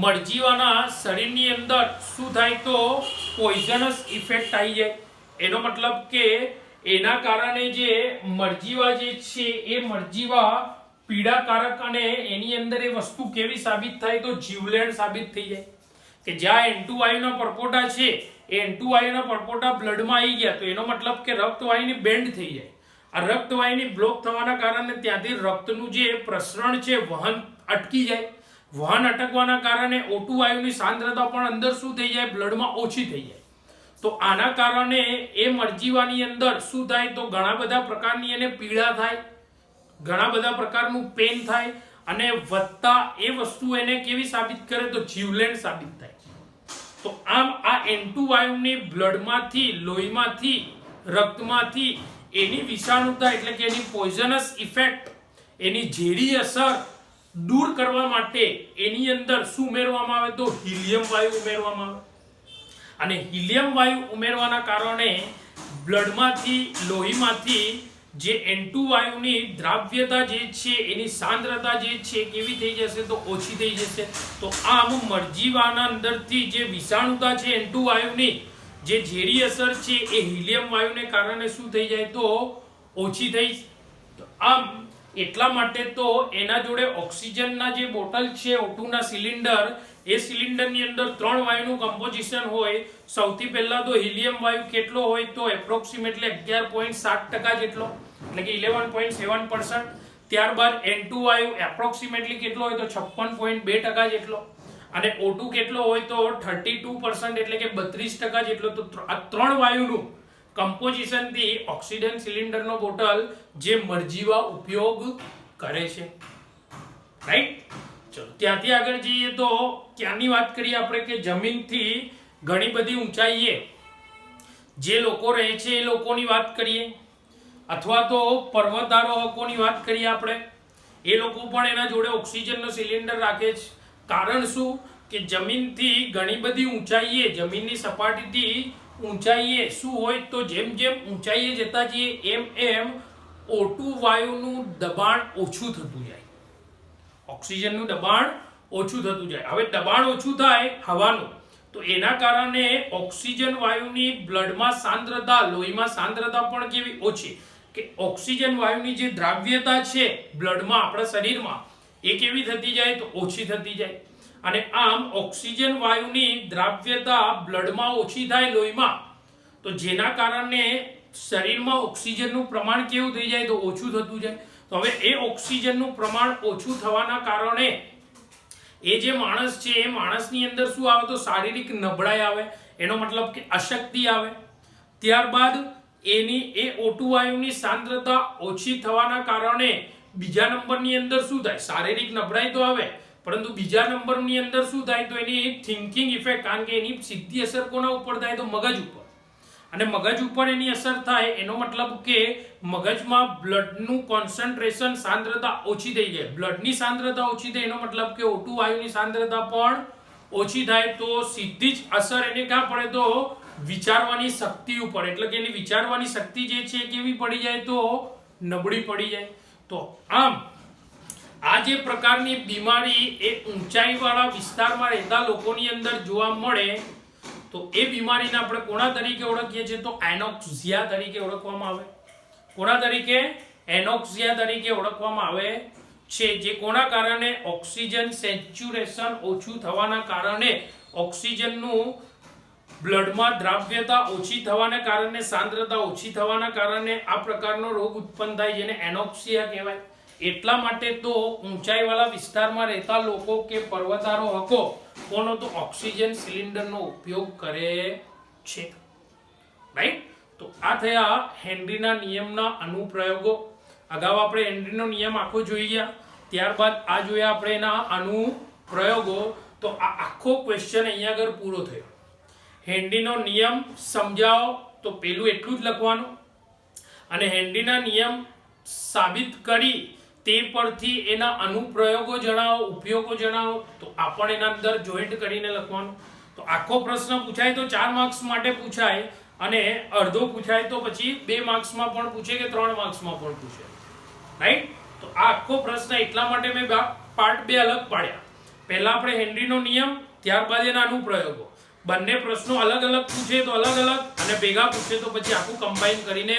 મરજીવાના શરીરની અંદર શું થાય? તો પોઈઝનસ ઇફેક્ટ આવી જાય. એનો મતલબ કે એના કારણે જે મરજીવા જે છે એ મરજીવા પીડાકારક, અને એની અંદર એ વસ્તુ કેવી સાબિત થાય? તો જીવલેણ સાબિત થઈ જાય. કે જ્યાં N2 વાયુના પરપોટા છે એ N2 વાયુના પરપોટા બ્લડમાં આવી ગયા તો એનો મતલબ કે રક્તવાહિની બેન્ડ થઈ જાય. આ રક્તવાહિની બ્લોક થવાના કારણે ત્યાંથી રક્તનું જે પ્રસરણ છે, વહન અટકી જાય. વહન અટકવાના કારણે O2 વાયુની સાંદ્રતા પણ અંદર શું થઈ જાય? બ્લડમાં ઓછી થઈ જાય. તો આના કારણે એ મરજીવાની અંદર શું થાય? તો ઘણા બધા પ્રકારની એને પીડા થાય, ઘણા બધા પ્રકારનું પેન થાય, અને વધતા એ વસ્તુ એને કેવી સાબિત કરે? તો જીવલેણ સાબિત થાય. તો આમ આ N2 વાયુની બ્લડમાંથી, લોહીમાંથી, રક્તમાંથી એની વિષાણુતા એટલે કે એની પોઈઝનસ ઇફેક્ટ, એની ઝેરી અસર દૂર કરવા માટે એની અંદર શું ઉમેરવામાં આવે? તો હિલિયમ વાયુ ઉમેરવામાં આવે. અને હિલિયમ વાયુ ઉમેરવાના કારણે બ્લડમાંથી, લોહીમાંથી જે N2 વાયુની દ્રાવ્યતા જે છે, એની સાંદ્રતા જે છે કેવી થઈ જશે? તો ઓછી થઈ જશે. તો આમ મરજીવાના અંદરથી જે વિષાણુતા છે N2 વાયુની, જે ઝેરી અસર છે એ હિલિયમ વાયુને કારણે શું થઈ જાય? તો ઓછી થઈ. તો આમ એટલા માટે તો એના જોડે ઓક્સિજનના જે બોટલ છે, O2 ના સિલિન્ડર, એ સિલિન્ડરની અંદર 3 વાયુનું કમ્પોઝિશન હોય. સૌથી પહેલા તો હિલિયમ વાયુ કેટલો હોય? તો એપ્રોક્સિમેટલી 11.7% જેટલો, એટલે કે 11.7%. ત્યારબાદ N2 વાયુ એપ્રોક્સિમેટલી કેટલો હોય? તો 56.2% જેટલો. અને O2 કેટલો હોય? તો 32%, એટલે કે 32% જેટલો. તો આ 3 વાયુનું કમ્પોઝિશન થી ઓક્સિજન સિલિન્ડરનો બોટલ જે મરજીવા ઉપયોગ કરે છે. રાઈટ? ચલો ત્યાંથી આગળ જઈએ તો ક્યાંની વાત કરીએ આપણે? કે જમીનથી ઘણી બધી ઊંચાઈએ જે લોકો રહે છે એ લોકોની વાત કરીએ, અથવા તો પર્વતારોહકોની વાત કરીએ આપણે. એ લોકો પણ એના જોડે ઓક્સિજનનો સિલિન્ડર રાખે છે. કારણ શું? કે જમીનથી ઘણી બધી ઊંચાઈએ, જમીનની સપાટીથી ઊંચાઈએ શું હોય તો જેમ જેમ ઊંચાઈએ જતા જઈએ એમ એમ O2 વાયુનું દબાણ ઓછું થતું જાય, ઓક્સિજનનું દબાણ ઓછું થતું જાય. હવે દબાણ ઓછું થાય હવાનું તો એના કારણે ઓક્સિજન વાયુની બ્લડમાં સાંદ્રતા, લોહીમાં સાંદ્રતા પણ કેવી ઓછી, કે ઓક્સિજન વાયુની જે દ્રાવ્યતા છે બ્લડમાં આપણા શરીરમાં એ કેવી થતી જાય તો ઓછી થતી જાય. અને આમ ઓક્સિજન વાયુની દ્રાવ્યતા બ્લડમાં ઓછી થાય, લોહીમાં, તો જેના કારણે શરીરમાં ઓક્સિજનનું પ્રમાણ કેવું થઈ જાય તો ઓછું થતું જાય. તો હવે એ ઓક્સિજનનું પ્રમાણ ઓછું થવાના કારણે એ જે માણસ છે એ માણસની અંદર શું આવે તો શારીરિક નબળાઈ આવે, એનો મતલબ કે અશક્તિ આવે. ત્યારબાદ એની એ O2 વાયુની સાંદ્રતા ઓછી થવાના કારણે બીજા નંબરની અંદર શું થાય, શારીરિક નબળાઈ તો આવે, પરંતુ બીજા નંબરની અંદર શું થાય તો એની થિંકિંગ ઇફેક્ટ, કારણ કે એની સીધી અસર કોના ઉપર થાય તો મગજ ઉપર, અને મગજ ઉપર એની અસર થાય એનો મતલબ કે મગજમાં બ્લડનું કોન્સન્ટ્રેશન, સાંદ્રતા ઓછી થઈ જાય. બ્લડની સાંદ્રતા ઓછી થાય એનો મતલબ કે O2 વાયુની સાંદ્રતા પણ ઓછી થાય, તો સીધી જ અસર એને ક્યાં પડે તો વિચારવાની શક્તિ ઉપર, એટલે કે એની વિચારવાની શક્તિ જે છે કેવી પડી જાય તો નબળી પડી જાય. તો આમ આ જે પ્રકારની બીમારી એ ઊંચાઈવાળા વિસ્તારમાં રહેતા લોકોની અંદર જોવા મળે તો એ બીમારીને આપણે કોના તરીકે ઓળખીએ છીએ તો એનોક્સિયા તરીકે ઓળખવામાં આવે. કોના તરીકે? એનોક્સિયા તરીકે ઓળખવામાં આવે છે, જે કોના કારણે ઓક્સિજન સેચ્યુરેશન ઓછું થવાના કારણે, ઓક્સિજનનું બ્લડમાં દ્રાવ્યતા ઓછી થવાના કારણે, સાંદ્રતા ઓછી થવાના કારણે આ પ્રકારનો રોગ ઉત્પન્ન થાય, જેને એનોક્સિયા કહેવાય. એટલા માટે તો ઊંચાઈવાળા વિસ્તારમાં રહેતા લોકો કે પર્વતારોહકો કોનો તો ઓક્સિજન સિલિન્ડરનો ઉપયોગ કરે છે, રાઈટ. તો આ થયા હેનરીના નિયમના અનુપ્રયોગો. અગાઉ આપણે હેનરીનો નિયમ આખો જોઈ ગયા, ત્યારબાદ આ જોયા આપણે એના અનુપ્રયોગો. તો આ આખો ક્વેશ્ચન અહીંયા આગળ પૂરો થયો. હેનરીનો નિયમ સમજાવો તો પેલું એટલું જ લખવાનું, અને હેનરીના નિયમ સાબિત કરી તે પરથી એના અનુપ્રયોગો જણાવો, ઉપયોગો જણાવો, તો આપણ એના અંદર જોઈન્ટ કરીને લખવાનું. તો આખો પ્રશ્ન પૂછાય તો 4 માર્ક્સ માટે પૂછાય, અને અડધો પૂછાય તો પછી 2 માર્ક્સમાં પણ પૂછે કે 3 માર્ક્સમાં પણ પૂછે, રાઈટ. તો આ આખો પ્રશ્ન એટલા માટે મેં પાર્ટ 2 અલગ પાડ્યા. પહેલા આપણે હેનરીનો નિયમ, ત્યારબાદ એના અનુપ્રયોગો. બંને પ્રશ્નો અલગ અલગ પૂછે તો અલગ અલગ, અને ભેગા પૂછે તો પછી આખું કમ્બાઈન કરીને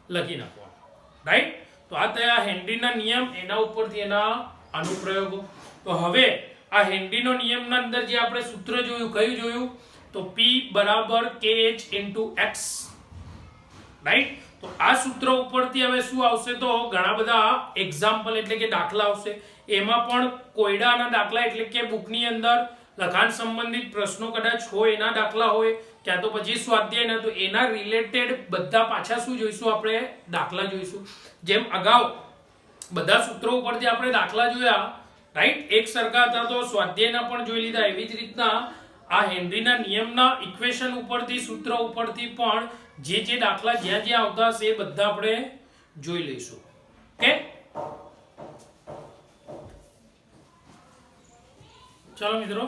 લખી નાખવાનું, રાઈટ. તો આ થયા હેનરીના નિયમ, એના ઉપરથી એના અનુપ્રયોગો. તો હવે આ હેનરીનો નિયમના અંદર જે આપણે સૂત્ર જોયું, કયું જોયું તો P બરાબર KH × X, રાઈટ. તો આ સૂત્ર ઉપરથી હવે શું આવશે તો ઘણા બધા એક્ઝામ્પલ એટલે કે દાખલા આવશે. એમાં પણ કોયડાના દાખલા એટલે કે બુકની અંદર લખાણ સંબંધિત પ્રશ્નો કદાચ હોય એના દાખલા હોય, ક્યાં તો પછી સ્વાધ્યાયના, તો એના રિલેટેડ બધા પાછા શું જોઈશું આપણે દાખલા જોઈશું. જેમ અગાઉ બધા સૂત્રો ઉપરથી આપણે દાખલા જોયા, રાઈટ, એક સરખા હતા તો સ્વાધ્યાયના પણ જોઈ લીધા. એવી જ રીતના આ હેનરીના નિયમના ઇક્વેશન ઉપરથી, સૂત્ર ઉપરથી પણ જે દાખલા જ્યાં જ્યાં આવતા હશે એ બધા આપણે જોઈ લઈશું. ઓકે, ચાલો મિત્રો,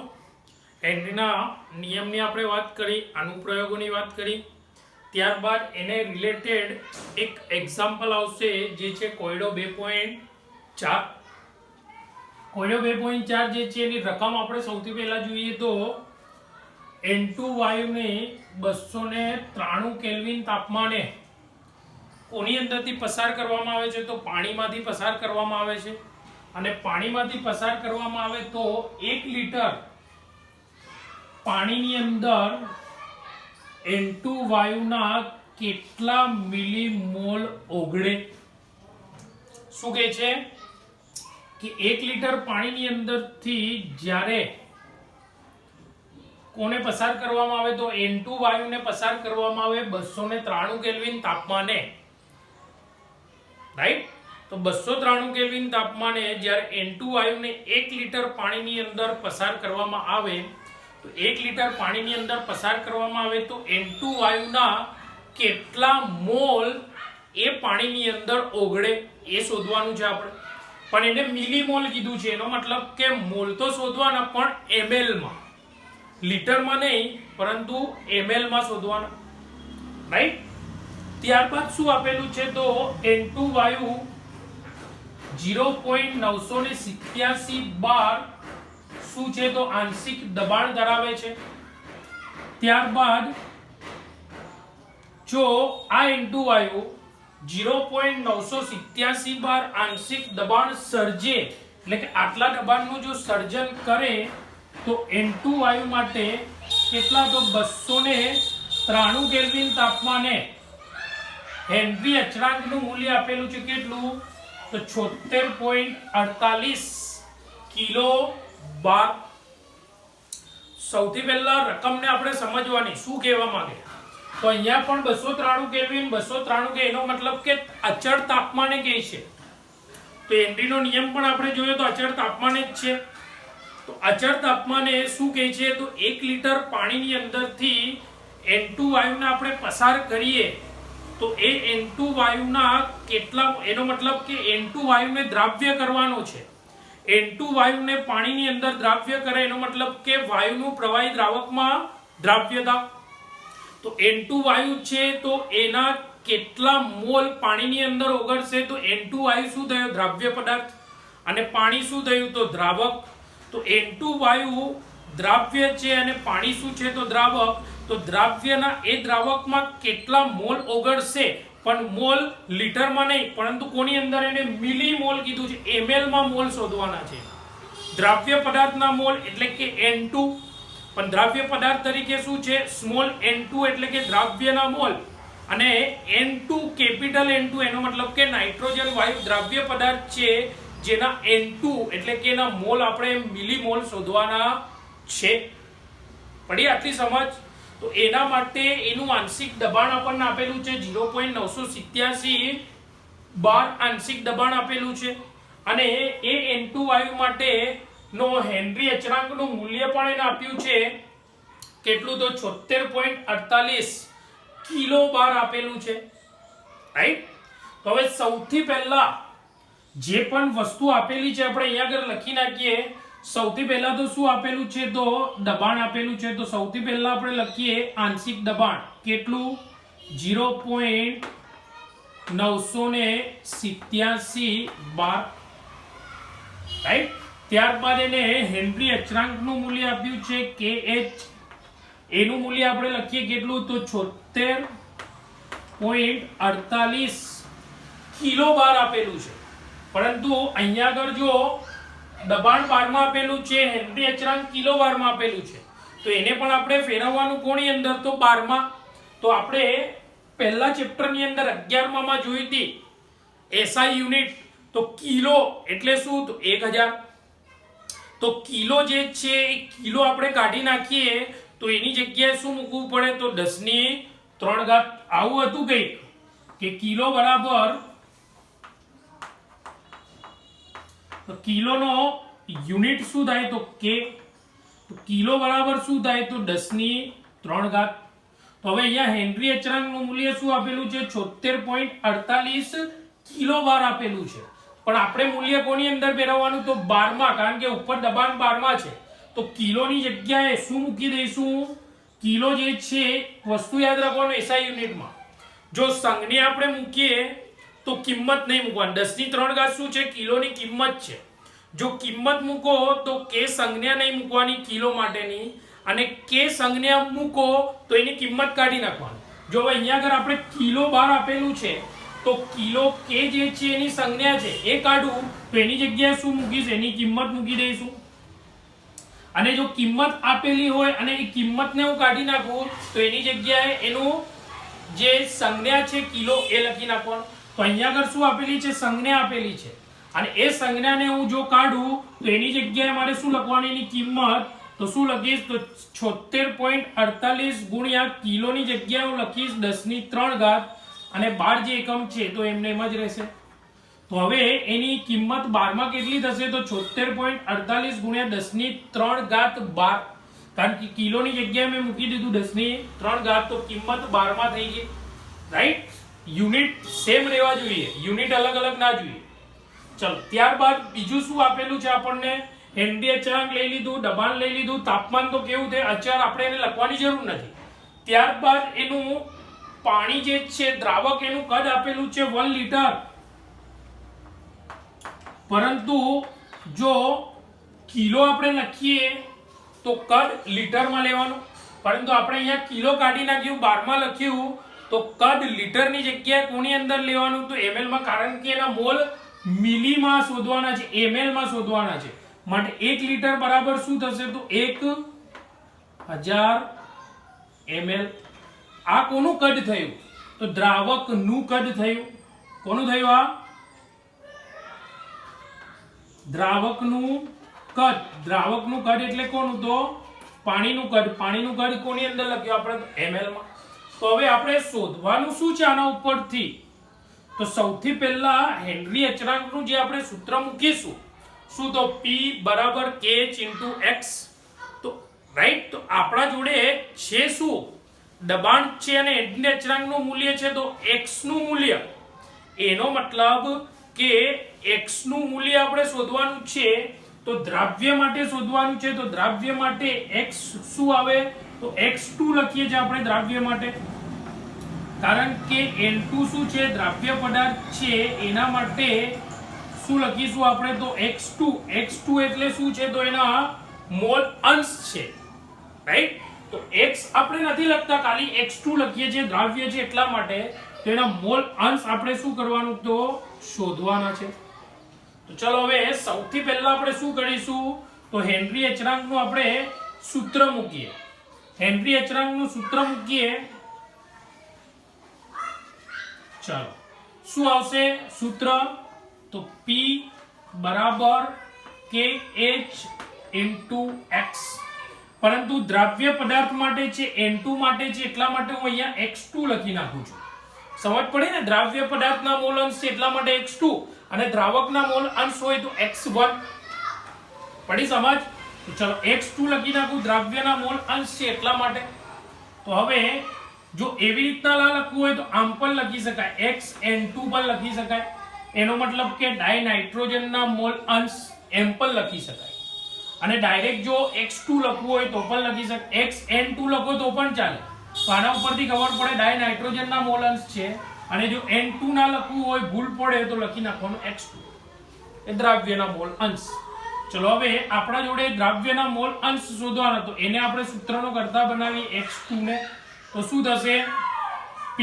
હેનરીના નિયમની આપણે વાત કરી, અનુપ્રયોગોની વાત કરી, ત્યારબાદ એને રિલેટેડ એક એક્ઝામ્પલ આવશે જે છે કોયડો 2.4. કોયડો 2.4 જે છે એની રકમ આપણે સૌથી પહેલા જોઈએ તો N2 વાયુને 293 કેલ્વિન તાપમાને કોની અંદરથી પસાર કરવામાં આવે છે તો પાણીમાંથી પસાર કરવામાં આવે છે. અને પાણીમાંથી પસાર કરવામાં આવે તો 1 લીટર પાણીની અંદર N2 વાયુના કેટલા મિલીમોલ ઓગળે. શું કહે છે કે 1 લીટર પાણીની અંદરથી જ્યારે કોને પસાર કરવામાં આવે તો N2 વાયુને પસાર કરવામાં આવે 293 કેલ્વિન તાપમાને, રાઈટ. તો 293 કેલ્વિન તાપમાને જ્યારે N2 વાયુને 1 લીટર પાણીની અંદર પસાર કરવામાં આવે તો 1 લીટર પાણીની અંદર પસાર કરવામાં આવે તો N2 વાયુના કેટલા મોલ એ પાણીની અંદર ઓગળે એ શોધવાનું છે આપણે. પણ એને મિલીમોલ કીધું છે, એનો મતલબ કે મોલ તો શોધવાના પણ ml માં, લીટરમાં નહીં પરંતુ ml માં શોધવાના. રાઈટ। ત્યારબાદ શું આપેલું છે તો N2 વાયુ 0.987 બાર શું છે તો આંશિક દબાણ ધરાવે છે। ત્યારબાદ જો આ N2 વાયુ 0.987 બાર આંશિક દબાણ સર્જે એટલે કે આટલા દબાણનું જો સર્જન કરે તો N2 વાયુ માટે કેટલા તો 293 કેલ્વિન તાપમાને હેનરી અચળાંકનું મૂલ્ય આપેલું છે કેટલું તો 76.48 કિલો બાર। સૌથી પહેલા રકમને આપણે સમજવાની શું કહેવા માંગે તો અહીંયા પણ 293 કેલ્વિન 293 કે એનો મતલબ કે અચળ તાપમાને કહે છે। તો હેનરીનો નિયમ પણ આપણે જોયો તો અચળ તાપમાને જ છે। તો અચળ તાપમાને શું કહે છે તો 1 લિટર પાણીની અંદરથી N2 વાયુને આપણે પસાર કરીએ તો એ N2 વાયુના કેટલા એનો મતલબ કે N2 વાયુને દ્રાવ્ય કરવાનો છે। N2 વાયુને પાણીની અંદર દ્રાવ્ય કરે એનો મતલબ કે વાયુનું પ્રવાહી દ્રાવકમાં દ્રાવ્યતા। તો N2 વાયુ છે તો એના કેટલા મોલ પાણીની અંદર ઓગળશે તો N2 વાયુ શું થયો દ્રાવ્ય પદાર્થ અને પાણી શું થયું તો દ્રાવક। તો N2 વાયુ દ્રાવ્ય છે અને પાણી શું છે તો દ્રાવક। તો દ્રાવ્યના એ દ્રાવકમાં કેટલા મોલ ઓગળશે પણ મોલ લીટરમાં નહીં પરંતુ કોની અંદર એને મિલીમોલ કીધું છે ml માં મોલ શોધવાના છે। દ્રાવ્ય પદાર્થના મોલ એટલે કે N2 પણ દ્રાવ્ય પદાર્થ તરીકે શું છે સ્મોલ n2 એટલે કે દ્રાવ્યના મોલ અને n2 કેપિટલ n2 એનો મતલબ કે નાઇટ્રોજન વાયુ દ્રાવ્ય પદાર્થ છે જેના n2 એટલે કે એના મોલ આપણે મિલીમોલ શોધવાના છે। પડી આટલી સમજ। તો એના માટે એનું આંશિક દબાણ આપણને આપેલું છે 0.987 બાર આંશિક દબાણ આપેલું છે અને એ n2 વાયુ માટે નો હેનરી અચળાંકનું મૂલ્ય પણ એને આપ્યું છે કેટલું તો 76.48 કિલો બાર આપેલું છે રાઈટ। તો હવે સૌથી પહેલા જે પણ વસ્તુ આપેલી છે આપણે અહીંયા આગળ લખી નાખીએ। સૌથી પહેલા તો શું આપેલું છે તો દબાણ આપેલું છે। તો સૌથી પહેલા આપણે લખીએ આંશિક દબાણ કેટલું 0.987 બાર રાઈટ। ત્યારબાદ એને હેનરી અચળાંકનું મૂલ્ય આપ્યું છે KH એનું મૂલ્ય આપણે લખીએ કેટલું તો 76.48 કિલો બાર આપેલું છે પરંતુ અહીંયા આગળ જો દબાણ બારમાં આપેલું છે હેનરી અચળાંક કિલો બારમાં આપેલું છે તો એને પણ આપણે ફેરવવાનું કોની અંદર તો બારમાં। તો આપણે પહેલા ચેપ્ટરની અંદર 11 માં જોઈ હતી SI યુનિટ તો કિલો એટલે શું તો 1000 તો કિલો જે છે એ કિલો આપણે કાઢી નાખીએ તો એની જગ્યાએ શું મૂકવું પડે તો 10³ આવું હતું કંઈક કે કિલો બરાબર તો કિલોનો યુનિટ શું થાય તો કે તો કિલો બરાબર શું થાય તો 10³ તો હવે અહીંયા હેનરી અચળાંકનું મૂલ્ય શું આપેલું છે 76.48 કિલો બાર આપેલું છે પણ આપણે મૂલ્ય કોની અંદર ફેરવવાનું તો બારમાં કારણ કે ઉપર દબાણ બારમાં છે તો કિલોની જગ્યાએ શું મૂકી દઈશું કિલો જે છે વસ્તુ યાદ રાખવાનું SI યુનિટમાં જો સંજ્ઞા આપણે મૂકીએ તો કિંમત નહીં મૂકવાની 10³ શું છે કિલોની કિંમત છે જો કિંમત મૂકો તો કે સંજ્ઞા નહીં મૂકવાની કિલો માટેની અને કે સંજ્ઞા મૂકો તો એની કિંમત કાઢી નાખવાની। જો અહીંયા આગળ આપણે કિલો બાર આપેલું છે તો કિલો કે જે છે એની સંજ્ઞા છે એ કાઢું તો એની જગ્યાએ શું મૂકીશ એની કિંમત મૂકી દઈશું અને જો કિંમત આપેલી હોય અને એ કિંમતને હું કાઢી નાખું તો એની જગ્યાએ એનું જે સંજ્ઞા છે કિલો એ લખી નાખવાનું। તો અહીંયા આગળ શું આપેલી છે સંજ્ઞા આપેલી છે અને એ સંજ્ઞાને હું જો કાઢું તો એની જગ્યાએ મારે શું લખવાની એની કિંમત તો શું લખીશ તો 76.48 ગુણ્યા કિલોની જગ્યાએ હું લખીશ 10³ અને 12 જે એકમ છે તો એમને એમ જ રહેશે। તો હવે એની કિંમત 12 માં કેટલી થશે તો 76.48 ગુણ્યા 10³ 12 કારણ કે કિલોની જગ્યાએ મેં મૂકી દીધું 10³ તો કિંમત 12 માં થઈ ગઈ રાઈટ। યુનિટ સેમ રહેવા જોઈએ યુનિટ અલગ અલગ ના જોઈએ। ચલો ત્યારબાદ બીજું શું આપેલું છે આપણને હેનરી અચળાંક લઈ લીધું દબાણ લઈ લીધું તાપમાન તો કેવું છે અચળ આપણે એને લખવાની જરૂર નથી। ત્યારબાદ એનું પાણી જે છે દ્રાવક એનું કદ આપેલું છે 1 લીટર, પરંતુ જો કિલો આપણે લખીએ તો કદ લીટરમાં લેવાનું, પરંતુ આપણે અહીંયા કિલો કાઢી નાખ્યું, 12 માં લખ્યું તો કદ લીટરની જગ્યાએ કોની અંદર લેવાનું તો ml માં, કારણ કે એના મોલ મિલીમાં શોધવાના છે, ml માં શોધવાના છે. માટે 1 લીટર બરાબર શું થશે તો 1000 ml. આ કોનું કદ થયું તો દ્રાવકનું કદ થયું. કોનું થયું? આ દ્રાવકનું કદ. દ્રાવકનું કદ એટલે કોનું તો પાણીનું કદ. પાણીનું કદ કોની અંદર લખ્યું આપણે તો ml માં. તો હવે આપણે શોધવાનું શું છે આના ઉપરથી તો સૌથી પહેલા હેનરી અચળાંકનું જે આપણે સૂત્ર મૂકીશું શું તો P બરાબર kh * x. તો રાઈટ, તો આપણા જોડે છે શું દબાણ છે અને હેનરી અચળાંકનું મૂલ્ય છે તો x નું મૂલ્ય. એનો મતલબ કે x નું મૂલ્ય આપણે શોધવાનું છે તો દ્રાવ્ય માટે શોધવાનું છે. તો દ્રાવ્ય માટે x શું આવે તો x2 લખીએ છીએ આપણે દ્રાવ્ય માટે, કારણ કે N2 શું છે દ્રાવ્ય પદાર્થ છે, એના માટે શું લખીશું આપણે તો x2. x2 એટલે શું છે તો એના મોલ અંશ છે, રાઈટ. તો x આપણે નથી લખતા, ખાલી x2 લખીએ છીએ, દ્રાવ્ય છે એટલા માટે. તો એના મોલ અંશ આપણે શું કરવાનું તો શોધવાના છે. તો ચલો હવે સૌથી પહેલા આપણે શું કરીશું તો હેનરી અચળાંકનું આપણે સૂત્ર મૂકીએ. હેનરી અચળાંકનું સૂત્ર મૂકીએ. ચાલો શું આવશે સૂત્ર તો P બરાબર kh * x. પરંતુ દ્રાવ્ય પદાર્થ માટે છે, N2 માટે છે એટલા માટે હું અહીંયા x2 લખી નાખું છું. સમજ પડી ને? દ્રાવ્ય પદાર્થના મોલ અંશ છે એટલા માટે x2 અને દ્રાવકના મોલ અંશ હોય તો x1. પડી સમજ? તો ચલો x2 લખી નાખું, દ્રાવ્યના મોલ અંશ છે એટલા માટે. તો હવે જો એવી રીતના લખવું હોય તો આમ પણ લખી શકાય, xN2 પણ લખી શકાય. એનો મતલબ કે ડાયનાઇટ્રોજનના મોલ અંશ એમ પણ લખી શકાય. અને ડાયરેક્ટ જો x2 લખવું હોય તો પણ લખી શકાય, xN2 લખો તો પણ ચાલે. તો આના ઉપરથી ખબર પડે ડાયનાઇટ્રોજનના મોલ અંશ છે, અને જો N2 ના લખવું હોય, ભૂલ પડે તો લખી નાખવાનું x2, એ દ્રાવ્યના મોલ અંશ. ચલો હવે આપણા જોડે દ્રાવ્યના મોલ અંશ શોધવાનો, તો એને આપણે સૂત્રનો કરતા બનાવીએ x2 ને. તો શું થશે P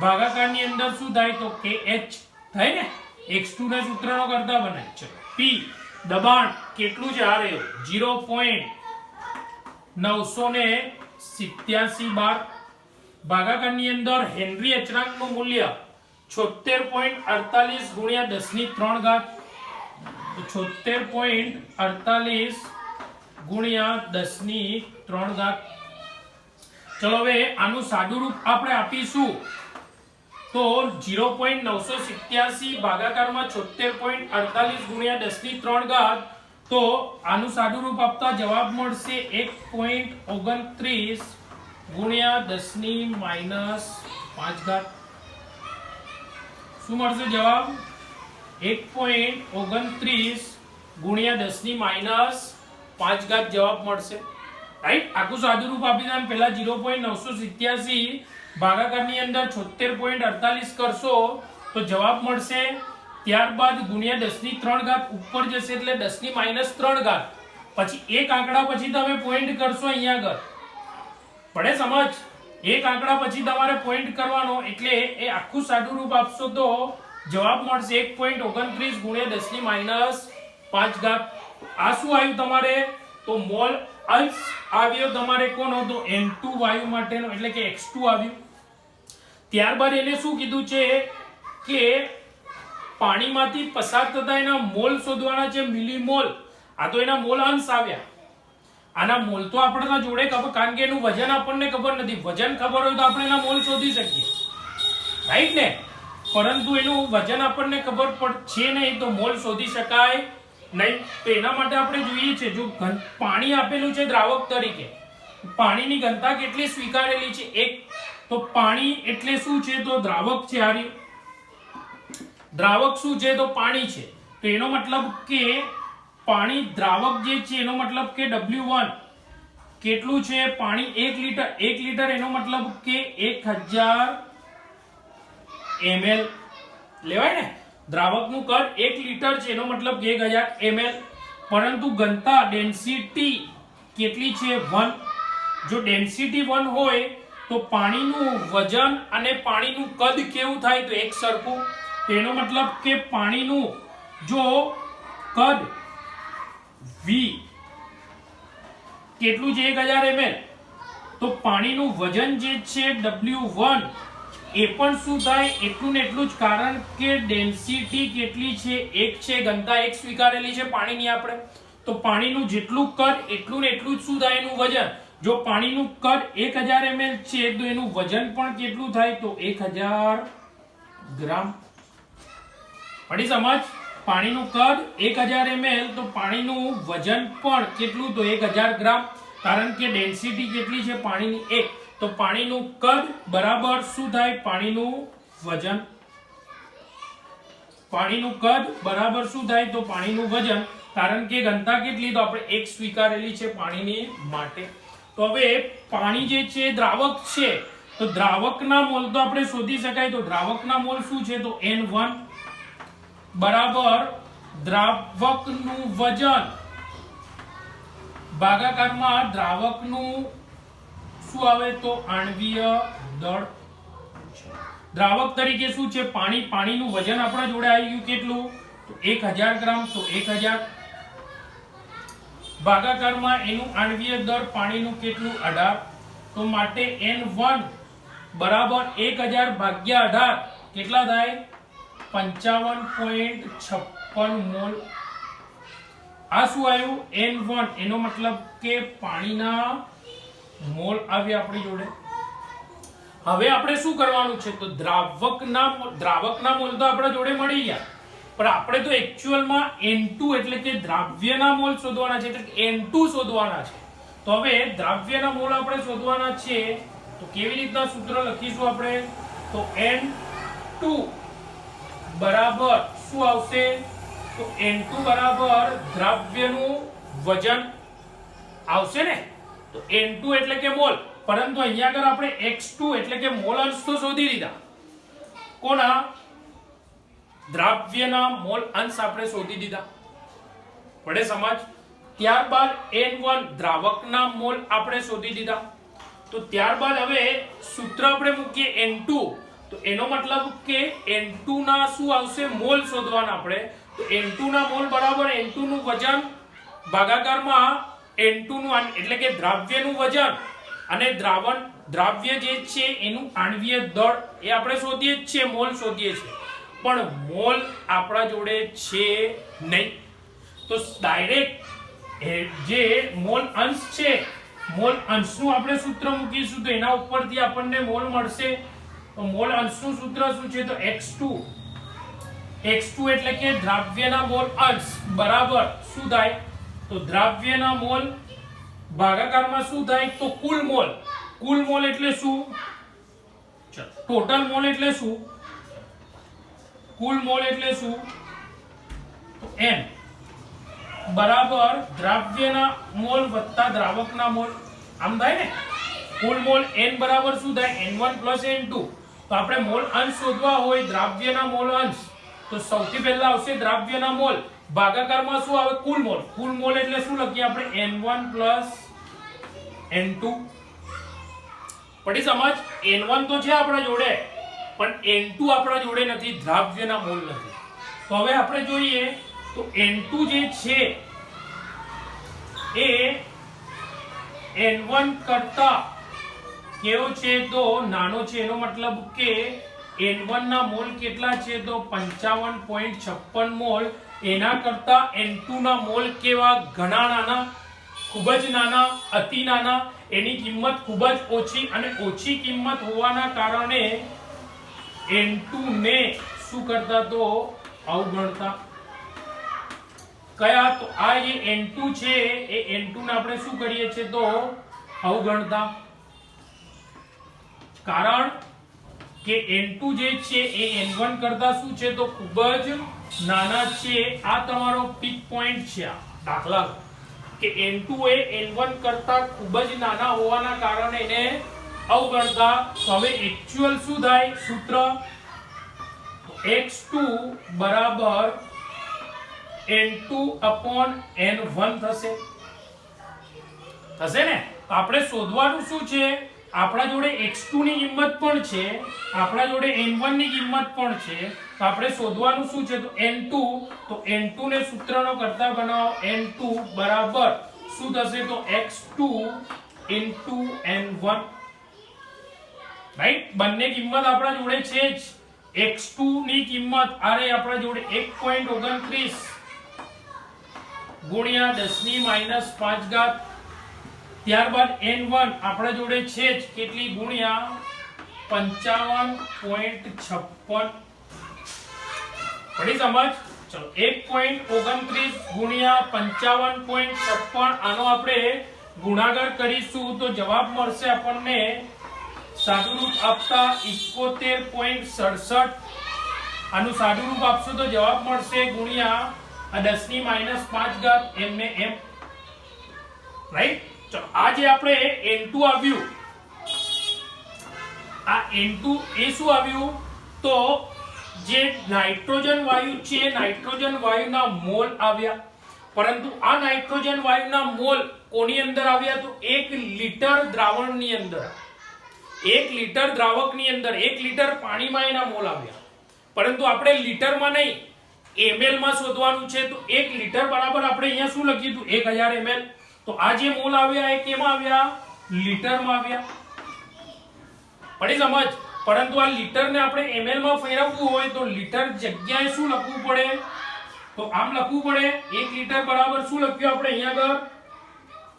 ભાગાકારની અંદર શું થાય તો kh થાય ને, x2 ને સૂત્રનો કરતા બનાવી. ચલો P દબાણ કેટલું છે? આ રહ્યો 0.987 બાર. ભાગાકારની અંદર હેનરી અચળાંકનું મૂલ્ય 76.48 ગુણ્યા 10³ તો 76.48 ગુણ્યા 10³ ચલો હવે આનું સાદું રૂપ આપણે આપીશું તો 0.987 ભાગાકારમાં 76.48 ગુણ્યા 10³ તો આનું સાદું રૂપ આપતા જવાબ મળશે 1.29 ગુણ્યા 10⁻⁵. શું મળશે જવાબ? 1.29 ગુણ્યા 10⁻⁵ જવાબ મળશે, રાઈટ. આખું સાદું રૂપ આપી દે. પહેલા 0.987 ભાગાકારની અંદર 76.48 કરશો તો જવાબ મળશે. ત્યારબાદ ગુણ્યા 10³ ઉપર જશે એટલે 10⁻⁵. પછી એક આંકડા પછી તમે પોઈન્ટ કરશો અહીંયા આગળ, પડે સમજ? એક આંકડા પછી તમારે પોઈન્ટ કરવાનો એટલે એ આખું સાદું રૂપ આપશો તો જવાબ મળશે 1.29 ગુણ્યા 10⁻⁵. આ શું આવ્યું તમારે તો મોલ અંશ આવ્યો તમારે કોનો તો N2 વાયુ માટેનો, એટલે કે x2 આવ્યું. ત્યારબાદ એને શું કીધું છે કે પાણીમાંથી પસાર થતા એના મોલ શોધવાના છે, મિલીમોલ. આ તો એના મોલ અંશ આવ્યા. આના મોલ તો આપણા જોડે ખબર, કારણ કે એનું વજન આપણને ખબર નથી. વજન ખબર હોય તો આપણે એના મોલ શોધી શકીએ, રાઈટ ને? પરંતુ એનું વજન આપણને ખબર છે નહીં તો મોલ શોધી શકાય નહીં. તો એના માટે આપણે જોઈએ છે જો પાણી આપેલું છે દ્રાવક તરીકે, પાણીની ઘનતા કેટલી સ્વીકારેલી છે 1. તો પાણી એટલે શું છે તો દ્રાવક છે. આ દ્રાવક શું છે તો પાણી છે. તો એનો મતલબ કે પાણી દ્રાવક જે છે એનો મતલબ કે W1 કેટલું છે પાણી 1 લીટર 1 લીટર એનો મતલબ કે 1000 ml લેવાય ને દ્રાવકનું કદ 1 લીટર છે એનો મતલબ કે 1000 ml પરંતુ ઘનતા ડેન્સિટી કેટલી છે 1 જો ડેન્સિટી 1 હોય તો પાણીનું વજન અને પાણીનું કદ કેવું થાય તો એક સરખું તેનો મતલબ કે પાણીનું જો કદ v કેટલું છે 1000 ml તો પાણીનું વજન જે છે W1 એ પણ શું થાય એટલું ને એટલું જ કારણ કે ડેન્સિટી કેટલી છે 1 છે ઘનતા 1 સ્વીકારેલી છે પાણીની આપણે તો પાણીનું જેટલું કદ એટલું ને એટલું જ શું થાય એનું વજન જો પાણીનું કદ 1000 ml છે તો એનું વજન પણ કેટલું થાય તો 1000 ગ્રામ પડી સમજ પાણીનું કદ 1000 ml તો પાણીનું વજન પણ કેટલું તો 1000 ગ્રામ કારણ કે ડેન્સિટી કેટલી છે પાણીની 1 તો પાણીનું કદ બરાબર શું થાય પાણીનું વજન પાણીનું કદ બરાબર શું થાય તો પાણીનું વજન કારણ કે ઘનતા કેટલી તો આપણે 1 સ્વીકારેલી છે પાણીની માટે તો હવે પાણી જે છે દ્રાવક છે તો દ્રાવકના મોલ તો આપણે શોધી શકાય તો દ્રાવકના મોલ શું છે તો N1 બરાબર દ્રાવકનું વજન ભાગાકારમાં દ્રાવકનું શું આવે તો આણ્વીય દળ દ્રાવક તરીકે શું છે પાણી પાણીનું વજન આપણા જોડે આવી ગયું કેટલું તો 1000 ગ્રામ તો 1000 ભાગાકારમાં એનું આણ્વીય દળ પાણીનું કેટલું 18 તો માટે N1 બરાબર 1000 ભાગ્યા 18 કેટલા થાય 55.56 મોલ આ શું આવ્યું N1 એનો મતલબ કે પાણીના મોલ આવે આપણી જોડે હવે આપણે શું કરવાનું છે તો દ્રાવકના મોલ તો આપણા જોડે મળી ગયા પણ આપણે તો એક્ચ્યુઅલમાં N2 એટલે કે દ્રાવ્યના મોલ શોધવાના છે એટલે કે N2 શોધવાના છે તો હવે દ્રાવ્યના મોલ આપણે શોધવાના છે તો કેવી રીતના સૂત્ર લખીશું આપણે તો N2 બરાબર શું આવશે તો N2 બરાબર દ્રાવ્યનું વજન આવશે ને તો N2 એટલે કે મોલ પરંતુ અહીંયા આગળ આપણે X2 એટલે કે મોલ અંશ તો શોધી લીધા કોના દ્રાવ્યના મોલ અંશ આપણે શોધી દીધા પડે સમજ ત્યારબાદ N1 દ્રાવકના મોલ આપણે શોધી દીધા તો ત્યારબાદ હવે સૂત્ર આપણે મૂકીએ N2 તો એનો મતલબ કે N2 ના શું આવશે મોલ શોધવાના આપણે તો N2 ના મોલ બરાબર N2 નું વજન ભાગાકારમાં N2 નું એટલે કે દ્રાવ્યનું વજન અને દ્રાવ્ય જે છે એનું આણ્વીય દળ એ આપણે શોધીએ જ છે મોલ શોધીએ છીએ પણ મોલ આપણા જોડે છે નહીં તો ડાયરેક્ટ જે મોલ અંશ છે મોલ અંશનું આપણે સૂત્ર મૂકીશું તો એના ઉપરથી આપણને મોલ મળશે તો મોલ અંશનું સૂત્ર શું છે તો X2 એટલે કે દ્રાવ્યના મોલ અંશ બરાબર શું થાય તો દ્રાવ્યના મોલ ભાગાકારમાં શું થાય તો કુલ મોલ એટલે શું ટોટલ મોલ એટલે શું કુલ મોલ એટલે શું તો N બરાબર દ્રાવ્યના મોલ વત્તા દ્રાવકના મોલ આમ થાય ને કુલ મોલ N બરાબર શું થાય N1 N2 તો આપણે મોલ અંશ શોધવા હોય દ્રાવ્યના મોલ અંશ તો સૌથી પહેલા આવશે દ્રાવ્યના મોલ ભાગાકારમાં શું આવે કુલ મોલ એટલે શું લખીએ આપણે N1 N2 પડી સમજ N1 તો છે આપણા જોડે પણ N2 આપણા જોડે નથી દ્રાવ્યના મોલ નથી તો હવે આપણે જોઈએ તો N2 જે છે એ N1 કરતા કેવો છે તો નાનો છે એનો મતલબ કે N1 ના મોલ કેટલા છે તો 55.56 મોલ એના કરતા N2 ના મોલ કેવા ઘણા નાના ખૂબ જ નાના અતિ નાના એની કિંમત ખૂબ જ ઓછી અને ઓછી કિંમત હોવાના કારણે N2 ને શું કરતા તો અવગણતા કયા તો આ જે N2 છે એ N2 ને આપણે શું કરીએ છીએ તો અવગણતા કારણ કે N2 જે છે એ N1 કરતા શું છે તો ખૂબ જ નાના છે આ તમારો પીક પોઈન્ટ છે આ દાખલા કે N2 એ N1 કરતા ખૂબ જ નાના હોવાના કારણે એને અવગણતા. તો હવે એક્ચ્યુઅલ શું થાય સૂત્ર x2 બરાબર N2/N1 થશે ને. તો આપણે શોધવાનું શું છે, આપણા જોડે x2 ની કિંમત પણ છે, આપણા જોડે N1 ની કિંમત પણ છે. તો આપણે શોધવાનું શું છે, તો N2. તો N2 ને સૂત્રનો કરતા બનાવો. N2 બરાબર શું થશે, તો x2 * N1. રાઈટ, બંને કિંમત આપણા જોડે છે જ. x2 ની કિંમત આરે આપણા જોડે 1.29 ગુણ્યા 10⁻⁵. ત્યારબાદ N1 આપણા જોડે છે જ કેટલી, ગુણ્યા 55.56. પડી સમજ? ચલો 1.29 ગુણ્યા 55.56 આનો આપણે ગુણાકાર કરીશું તો જવાબ મળશે આપણને સાદુરૂપ આપતા 71.67. આનું સાદુરૂપ આપશો તો જવાબ મળશે ગુણ્યા 10⁻⁵ એમને એમ. રાઈટ, ચલો આ જે આપણે N2 આવ્યું, આ N2 એ શું આવ્યું, તો જે નાઇટ્રોજન વાયુ છે નાઇટ્રોજન વાયુના મોલ આવ્યા. પરંતુ આ નાઇટ્રોજન વાયુના મોલ કોની અંદર આવ્યા, તો 1 લિટર દ્રાવણની અંદર, 1 લિટર દ્રાવકની અંદર, 1 લિટર પાણીમાં એના મોલ આવ્યા. પરંતુ આપણે લિટરમાં નહીં ml માં શોધવાનું છે. તો 1 લિટર બરાબર આપણે અહીંયા શું લખ્યું હતું, 1000 ml. તો આ જે મોલ આવ્યા એ કેમાં આવ્યા, લિટરમાં આવ્યા. પડી સમજ? પરંતુ આ લિટરને આપણે ml માં ફેરવવું હોય તો લિટર જગ્યાએ શું લખવું પડે, તો આમ લખવું પડે. 1 લિટર બરાબર શું લખ્યું આપણે અહીંયા આગળ,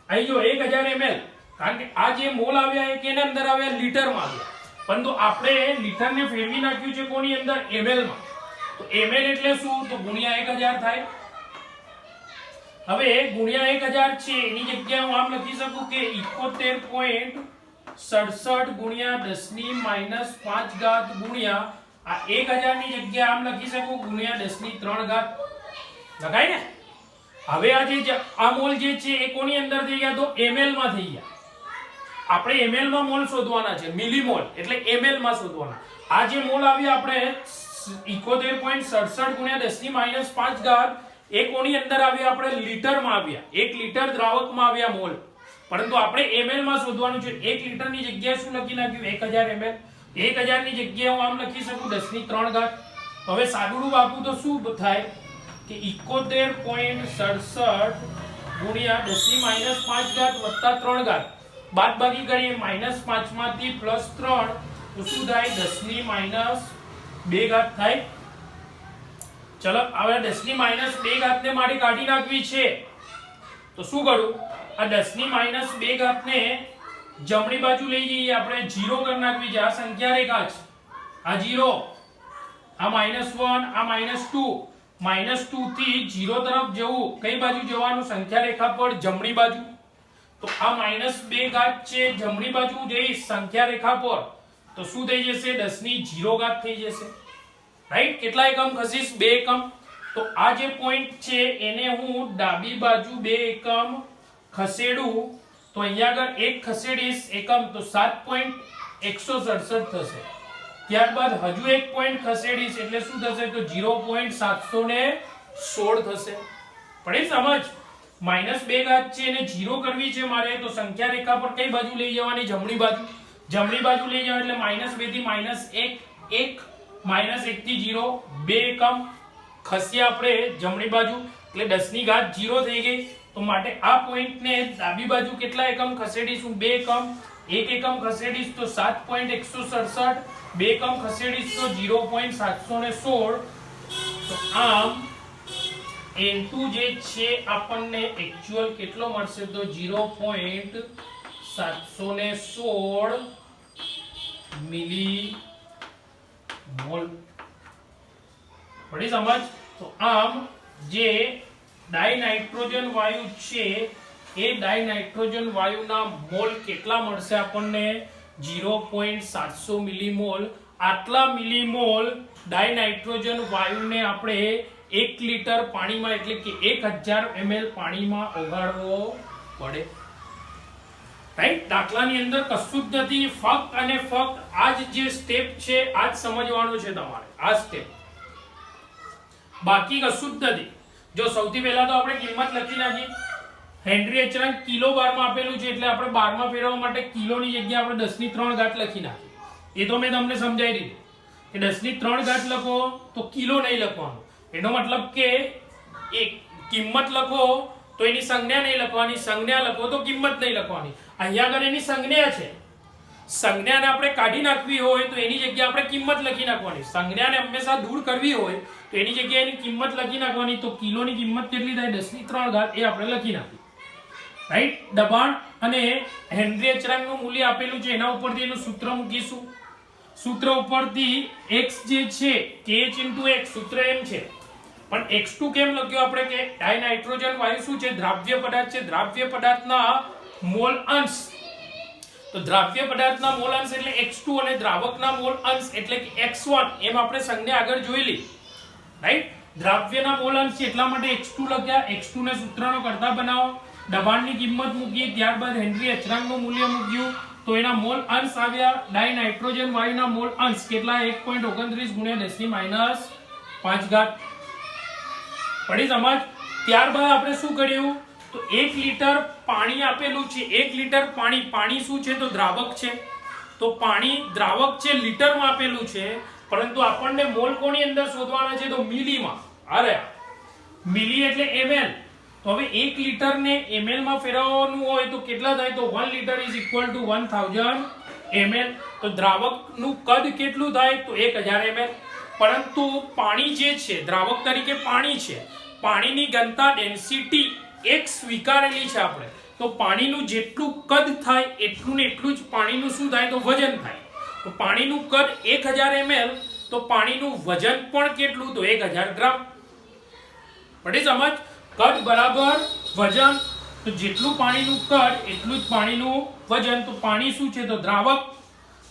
અહીં જો 1000 ml. કારણ કે આ જે મોલ આવ્યા એ કેના અંદર આવ્યા, લિટરમાં આવ્યા. પરંતુ આપણે લિટરને ફેરવી નાખ્યું છે કોની અંદર, ml માં. તો ml એટલે શું, તો ગુણ્યા 1000 થાય. હવે ગુણ્યા 1000 છે એની જગ્યાએ હું આમ લખી શકું કે 71.67 ગુણ્યા 10⁻⁵ ગુણ્યા આ 1000 ની જગ્યાએ આમ લખી શકું ગુણ્યા 10⁻³ લખાય ને. હવે આ જે આ મોલ જે છે એ કોની અંદર થઈ ગયા, તો ml માં થઈ ગયા. આપણે ml માં મોલ શોધવાના છે, મિલીમોલ એટલે ml માં શોધવાના. આ જે મોલ આવ્યા આપણે 71.67 ગુણ્યા 10⁻⁵ એ કોની અંદર આવ્યા, આપણે લિટરમાં આવ્યા. 1 લિટર દ્રાવકમાં આવ્યા મોલ. પરંતુ આપણે ml માં શોધવાનું છે. 1 લિટર ની જગ્યાએ શું લખી નાખ્યું, 1000 ml. 1000 ની જગ્યાએ હું આમ લખી શકું 10⁻³. હવે સાદુરૂપ આપું તો શું થાય કે 71.67 ગુણ્યા 10⁻⁵ વત્તા 3 બાદબાકી કરીએ -5 માંથી +3 તો શું થાય, 10⁻² થાય. ચલો હવે 10⁻² ને મારે કાઢી નાખવી છે. તો શું કરું, આ 10⁻² ને જમણી બાજુ લઈ જઈએ આપણે, 0 કરી નાખવી છે. આ સંખ્યા રેખા છે, આ 0, આ -1, આ -2. -2 થી 0 તરફ જવું, કઈ બાજુ જવાનું, સંખ્યા રેખા પર જમણી બાજુ. તો આ -2 છે, જમણી બાજુ જઈશ સંખ્યા રેખા પર તો શું થઈ જશે, 10⁻⁴ થઈ જશે. રાઈટ, કેટલા એકમ ખસીશ, 2 એકમ. તો આ જે પોઈન્ટ છે એને હું ડાબી બાજુ 2 એકમ ખસેડું તો અહીંયા આગળ 1 ખસેડીશ એકમ તો 7.167 થશે. ત્યારબાદ હજુ 1 પોઈન્ટ ખસેડીશ એટલે શું થશે, તો 0.716 થશે. પડી સમજ? -2 છે એને 0 કરવી છે મારે, તો સંખ્યા રેખા પર કઈ બાજુ લઈ જવાની, જમણી બાજુ. જમણી બાજુ લઈ જાવ એટલે -2 થી -1 -1 થી 0 2 એકમ ખસ્યા આપણે જમણી બાજુ એટલે 10⁻0 થઈ ગઈ. તો માટે આ પોઈન્ટ ને ડાબી બાજુ કેટલા એકમ ખસેડીશું, 2 એકમ. 1 એકમ ખસેડીશ તો 7.167, 2 એકમ ખસેડીશ તો 0.716. તો આમ N2 જે છે આપણને એક્ચ્યુઅલ કેટલો મળશે, તો 0.716 મિલીમોલ. પડી સમજ? તો આમ જે ડાઇનાઇટ્રોજન વાયુ છે એ ડાઇનાઇટ્રોજન વાયુના મોલ કેટલા મળશે આપણને, 0.700 મિલીમોલ. આટલા મિલીમોલ ડાઇનાઇટ્રોજન વાયુને આપણે 1 લિટર પાણીમાં એટલે કે 1000 ml પાણીમાં ઓગાળવો પડે. રાઈટ. દાખલાની અંદર કશું જ નથી, ફક્ત અને ફક્ત આ જે સ્ટેપ છે આ જ સમજવાનું છે તમારે, આ સ્ટેપ, બાકી કશું જ નથી. જો સૌથી પહેલા તો આપણે કિંમત લખી નાખી. હેનરી અચળાંક કિલો બારમાં આપેલું છે એટલે આપણે બારમાં ફેરવવા માટે કિલોની જગ્યાએ આપણે 10⁻³ લખી નાખી. એ તો મેં તમને સમજાવી દીધું કે 10⁻³ લખો તો કિલો નહીં લખવાનું. એનો મતલબ કે એક કિંમત લખો તો એની સંજ્ઞા નહીં લખવાની, સંજ્ઞા લખો તો કિંમત નહીં લખવાની. અહીંયા આગળ એની સંજ્ઞા છે, સંજ્ઞાને આપણે કાઢી નાખવી હોય તો એની જગ્યાએ આપણે કિંમત લખી નાખવાની. સંજ્ઞાને હંમેશા દૂર કરવી હોય તો એની જગ્યાએ એની કિંમત લખી નાખવાની. તો કિલોની કિંમત કેટલી થાય? 10⁻³ એ આપણે લખી નાખી. રાઈટ. દબાણ અને હેનરી અચળાંકનું મૂલ્ય આપેલું છે, એના ઉપરથી એનું સૂત્ર મૂકીશું. સૂત્ર ઉપરથી x જે છે kh * x સૂત્ર એમ છે, પણ x2 કેમ લખ્યો આપણે કે ડાયનાઇટ્રોજન વાયુ શું છે? દ્રાવ્ય પદાર્થ છે. દ્રાવ્ય પદાર્થના મોલ અંશ, તો દ્રાવ્ય પદાર્થના મોલ અંશ એટલે x2 અને દ્રાવકના મોલ અંશ એટલે કે x1, એમ આપણે સંજ્ઞા આગળ જોઈલી. રાઈટ. દ્રાવ્યના મોલ અંશ એટલા માટે x2 લખ્યા. x2 ને સૂત્રનો કરતા બનાવો, દબાણની કિંમત મૂકી, ત્યારબાદ હેનરી અચળાંકનું મૂલ્ય મૂક્યું તો એના મોલ અંશ આવ્યા. ડાયનાઇટ્રોજન વાયુના મોલ અંશ કેટલા? 1.29 × 10⁻5. પડી સમજ? ત્યારબાદ આપણે શું કર્યું? તો 1 લિટર પાણી આપેલું છે. 1 લિટર પાણી, પાણી શું છે? તો દ્રાવક છે. તો પાણી દ્રાવક છે, લીટરમાં આપેલું છે, પરંતુ આપણને મોલ કોની અંદર શોધવાના છે? તો મિલીમાં. અરે મિલી એટલે ml. તો હવે 1 લિટર ને ml માં ફેરવવાનું હોય તો કેટલા થાય? તો 1 લિટર = 1000 ml. તો દ્રાવકનું કદ કેટલું થાય? તો 1000 ml. પરંતુ પાણી જે છે, દ્રાવક તરીકે પાણી છે, પાણીની ઘનતા ડેન્સિટી એક સ્વીકારેલી છે આપણે. તો પાણીનું જેટલું કદ થાય એટલું ને એટલું જ પાણીનું શું થાય? તો વજન થાય. તો પાણીનું કદ 1000 ml, તો પાણીનું વજન પણ કેટલું? તો 1000 ગ્રામ. પડી સમજ? કદ બરાબર વજન, તો જેટલું પાણીનું કદ એટલું જ પાણીનું વજન. તો પાણી શું છે? તો દ્રાવક.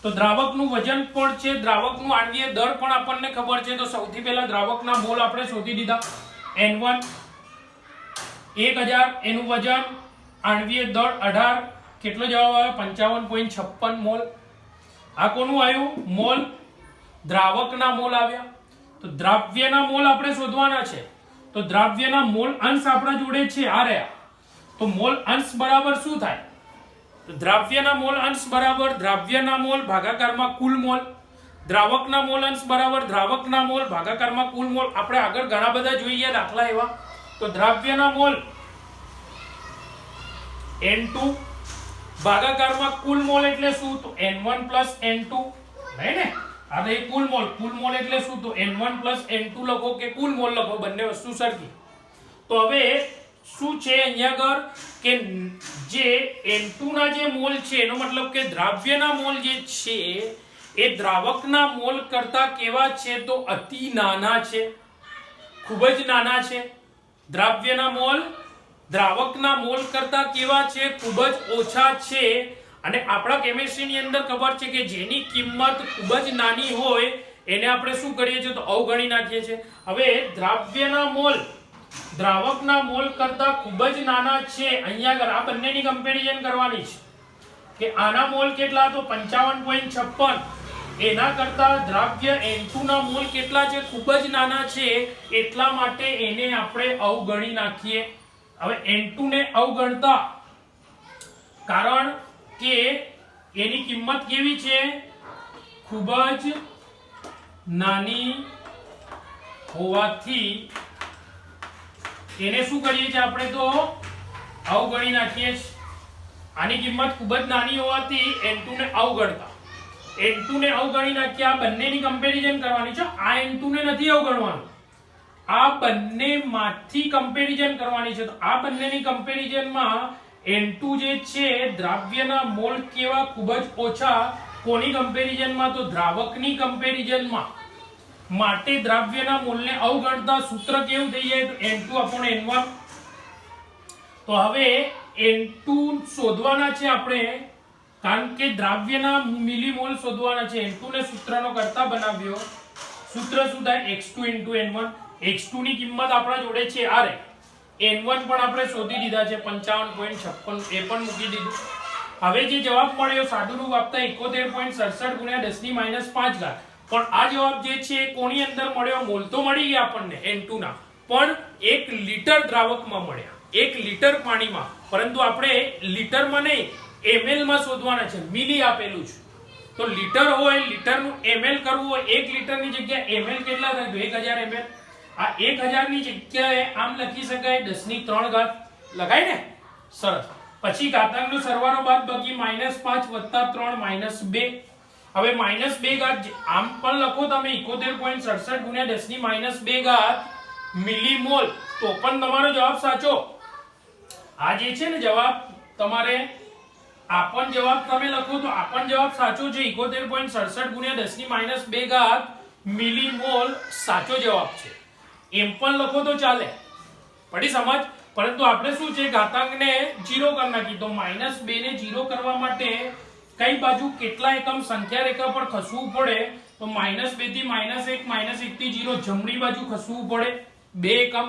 તો દ્રાવકનું વજન પણ છે, દ્રાવકનું આણ્વીય દળ પણ આપણને ખબર છે. તો સૌથી પહેલા દ્રાવકના મોલ આપણે શોધી દીધા. N1 1000, એનું વજન, આણ્વીય દળ 18. કેટલો જવાબ આવ્યો? 55.56 મોલ. આ કોનું આવ્યું? મોલ. દ્રાવકના મોલ આવ્યા. તો દ્રાવ્યના મોલ આપણે શોધવાના છે. તો દ્રાવ્યના મોલ અંશ આપણા જોડે છે, આ રહ્યા. તો મોલ અંશ બરાબર શું થાય? તો દ્રાવ્યના મોલ અંશ બરાબર દ્રાવ્યના મોલ ભાગાકારમાં કુલ મોલ. દ્રાવકના મોલ અંશ બરાબર દ્રાવકના મોલ ભાગાકારમાં કુલ મોલ. આપણે આગળ ઘણા બધા જોઈએ દાખલા એવા. તો દ્રાવ્યના મોલ N2 ભાગાકારમાં કુલ મોલ એટલે શું? તો N1 + N2. નહીં ને? આ તો કુલ મોલ. કુલ મોલ એટલે શું? તો N1 + N2 લખો કે કુલ મોલ લખો, બંને વસ્તુ સરખી. તો હવે શું છે અહીંયા આગળ કે જે N2 ના જે મોલ છે એનો મતલબ કે દ્રાવ્યના મોલ જે છે એ દ્રાવકના મોલ કરતા કેવા છે? તો અતિ નાના છે, ખૂબ જ નાના છે. દ્રાવ્યના મોલ દ્રાવકના મોલ કરતા કેવા છે? ખૂબ જ ઓછા છે. અને આપણા કેમિસ્ટ્રીની અંદર ખબર છે કે જેની કિંમત ખૂબ જ નાની હોય એને આપણે શું કરીએ છીએ? તો અવગણી નાખીએ છીએ. હવે દ્રાવ્યના મોલ દ્રાવકના મોલ કરતા ખૂબ જ નાના છે. અહીંયા આગળ આ બંનેની કમ્પેરિઝન કરવાની છે કે આના મોલ કેટલા? તો 55.56. એના કરતા દ્રાવ્ય N2 ના મોલ કેટલા છે? ખૂબ જ નાના છે, એટલા માટે એને આપણે અવગણી નાખીએ. હવે N2 ને અવગણતા, કારણ કે એની કિંમત કેવી છે? ખૂબ જ નાની હોવાથી એને શું કરીએ છીએ આપણે? તો અવગણી નાખીએ છીએ. આની કિંમત ખૂબ જ નાની હોવાથી N2 ને અવગણતા, N2 ને અવગણી નાખ્યા. બંનેની કમ્પેરિઝન કરવાની છે. આ N2 ને નથી અવગણવાનું, આ બંનેમાંથી કમ્પેરિઝન કરવાની છે. તો આ બંનેની કમ્પેરિઝનમાં N2 જે છે દ્રાવ્યના મોલ કેવા? ખૂબ જ ઓછા. કોની કમ્પેરિઝનમાં? તો દ્રાવકની કમ્પેરિઝનમાં. માટે દ્રાવ્યના મોલને અવગણતા સૂત્ર કેવું થઈ જાય? તો N2/N1. તો હવે N2 શોધવાના છે આપણે, કારણ કે દ્રાવ્યના મિલીમોલ શોધવાના છે. N2 ને સૂત્રનો કરતા બનાવ્યો. સૂત્ર શું થાય? X2 × N1. x2 ની કિંમત આપણા જોડે છે આ રે n1 પણ આપણે શોધી દીધા છે 55.56 એ પણ મૂકી દીધું. હવે જે જવાબ મળ્યો સાદુરૂપ આપતા 71.67 ગુણ્યા 10 ની -5 ઘાત. પણ આ જવાબ જે છે એ કોની અંદર મળ્યો? મોલ તો મળી ગયા આપણને n2 ના, પણ 1 લિટર દ્રાવકમાં મળ્યા, 1 લિટર પાણીમાં. પરંતુ આપણે લિટરમાં નહીં ml માં શોધવાના છે, મિલી આપેલું છે. તો લિટર હોય, લિટરનું ml કરવું હોય, 1 લિટરની જગ્યાએ ml કેટલા થાય? તો 1000 ml. આ 1000 ની જગ્યાએ આમ લખી શકાય 10 ની 3 ઘાત. લખાય ને? સરસ. પછી ઘાતાંકનો સરવાળો બાદબાકી -5 + 3 -2. હવે -2 ઘાત આમ પણ લખો તમે 71.67 ગુણ્યા 10 ની -2 ઘાત મિલીમોલ, તો પણ તમારો જવાબ સાચો. આ જે છે ને જવાબ તમારે આ પણ જવાબ તમે લખો તો આ પણ જવાબ સાચો છે. 71.67 ગુણ્યા 10 ની -2 ઘાત મિલીમોલ સાચો જવાબ છે. એમ પણ લખો તો ચાલે, પડી સમજ. પરંતુ આપણે શું છે ઘાતાંકને 0 કરી નાખી, તો -2 ને 0 કરવા માટે કઈ બાજુ કેટલા એકમ સંખ્યા રેખા પર ખસવું પડે? તો -2 થી -1, -1 થી 0 જમણી બાજુ ખસવું પડે 2 એકમ.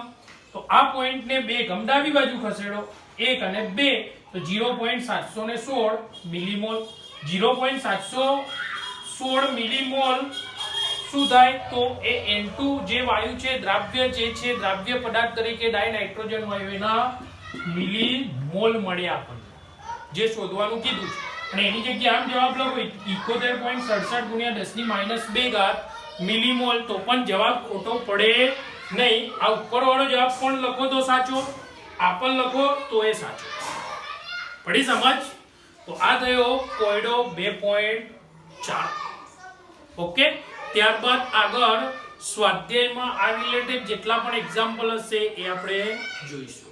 તો આ પોઈન્ટ ને 2 એકમ ડાબી બાજુ ખસેડો, 1 અને 2, તો 0.716 મિલીમોલ. 0.716 મિલીમોલ શું થાય? તો એ N2 જે વાયુ છે, દ્રાવ્ય જે છે, દ્રાવ્ય પદાર્થ તરીકે ડાયનાઇટ્રોજન વાયુ, એના મિલીમોલ મળ્યા આપણને, જે શોધવાનું કીધું છે. અને એની જગ્યાએ આમ જવાબ લખો 71.67 ગુણ્યા 10 ની -2 ઘાત મિલીમોલ, તો પણ જવાબ ખોટો પડે નહીં. આ ઉપરવાળો જવાબ પણ લખો તો સાચો, આ પણ લખો તો એ સાચો. પડી સમજ? તો આ થયો કોયડો 2.4. ઓકે. ત્યારબાદ આગળ સ્વાધ્યાયમાં આ રિલેટેડ જેટલા પણ એક્ઝામ્પલ હશે એ આપણે જોઈશું.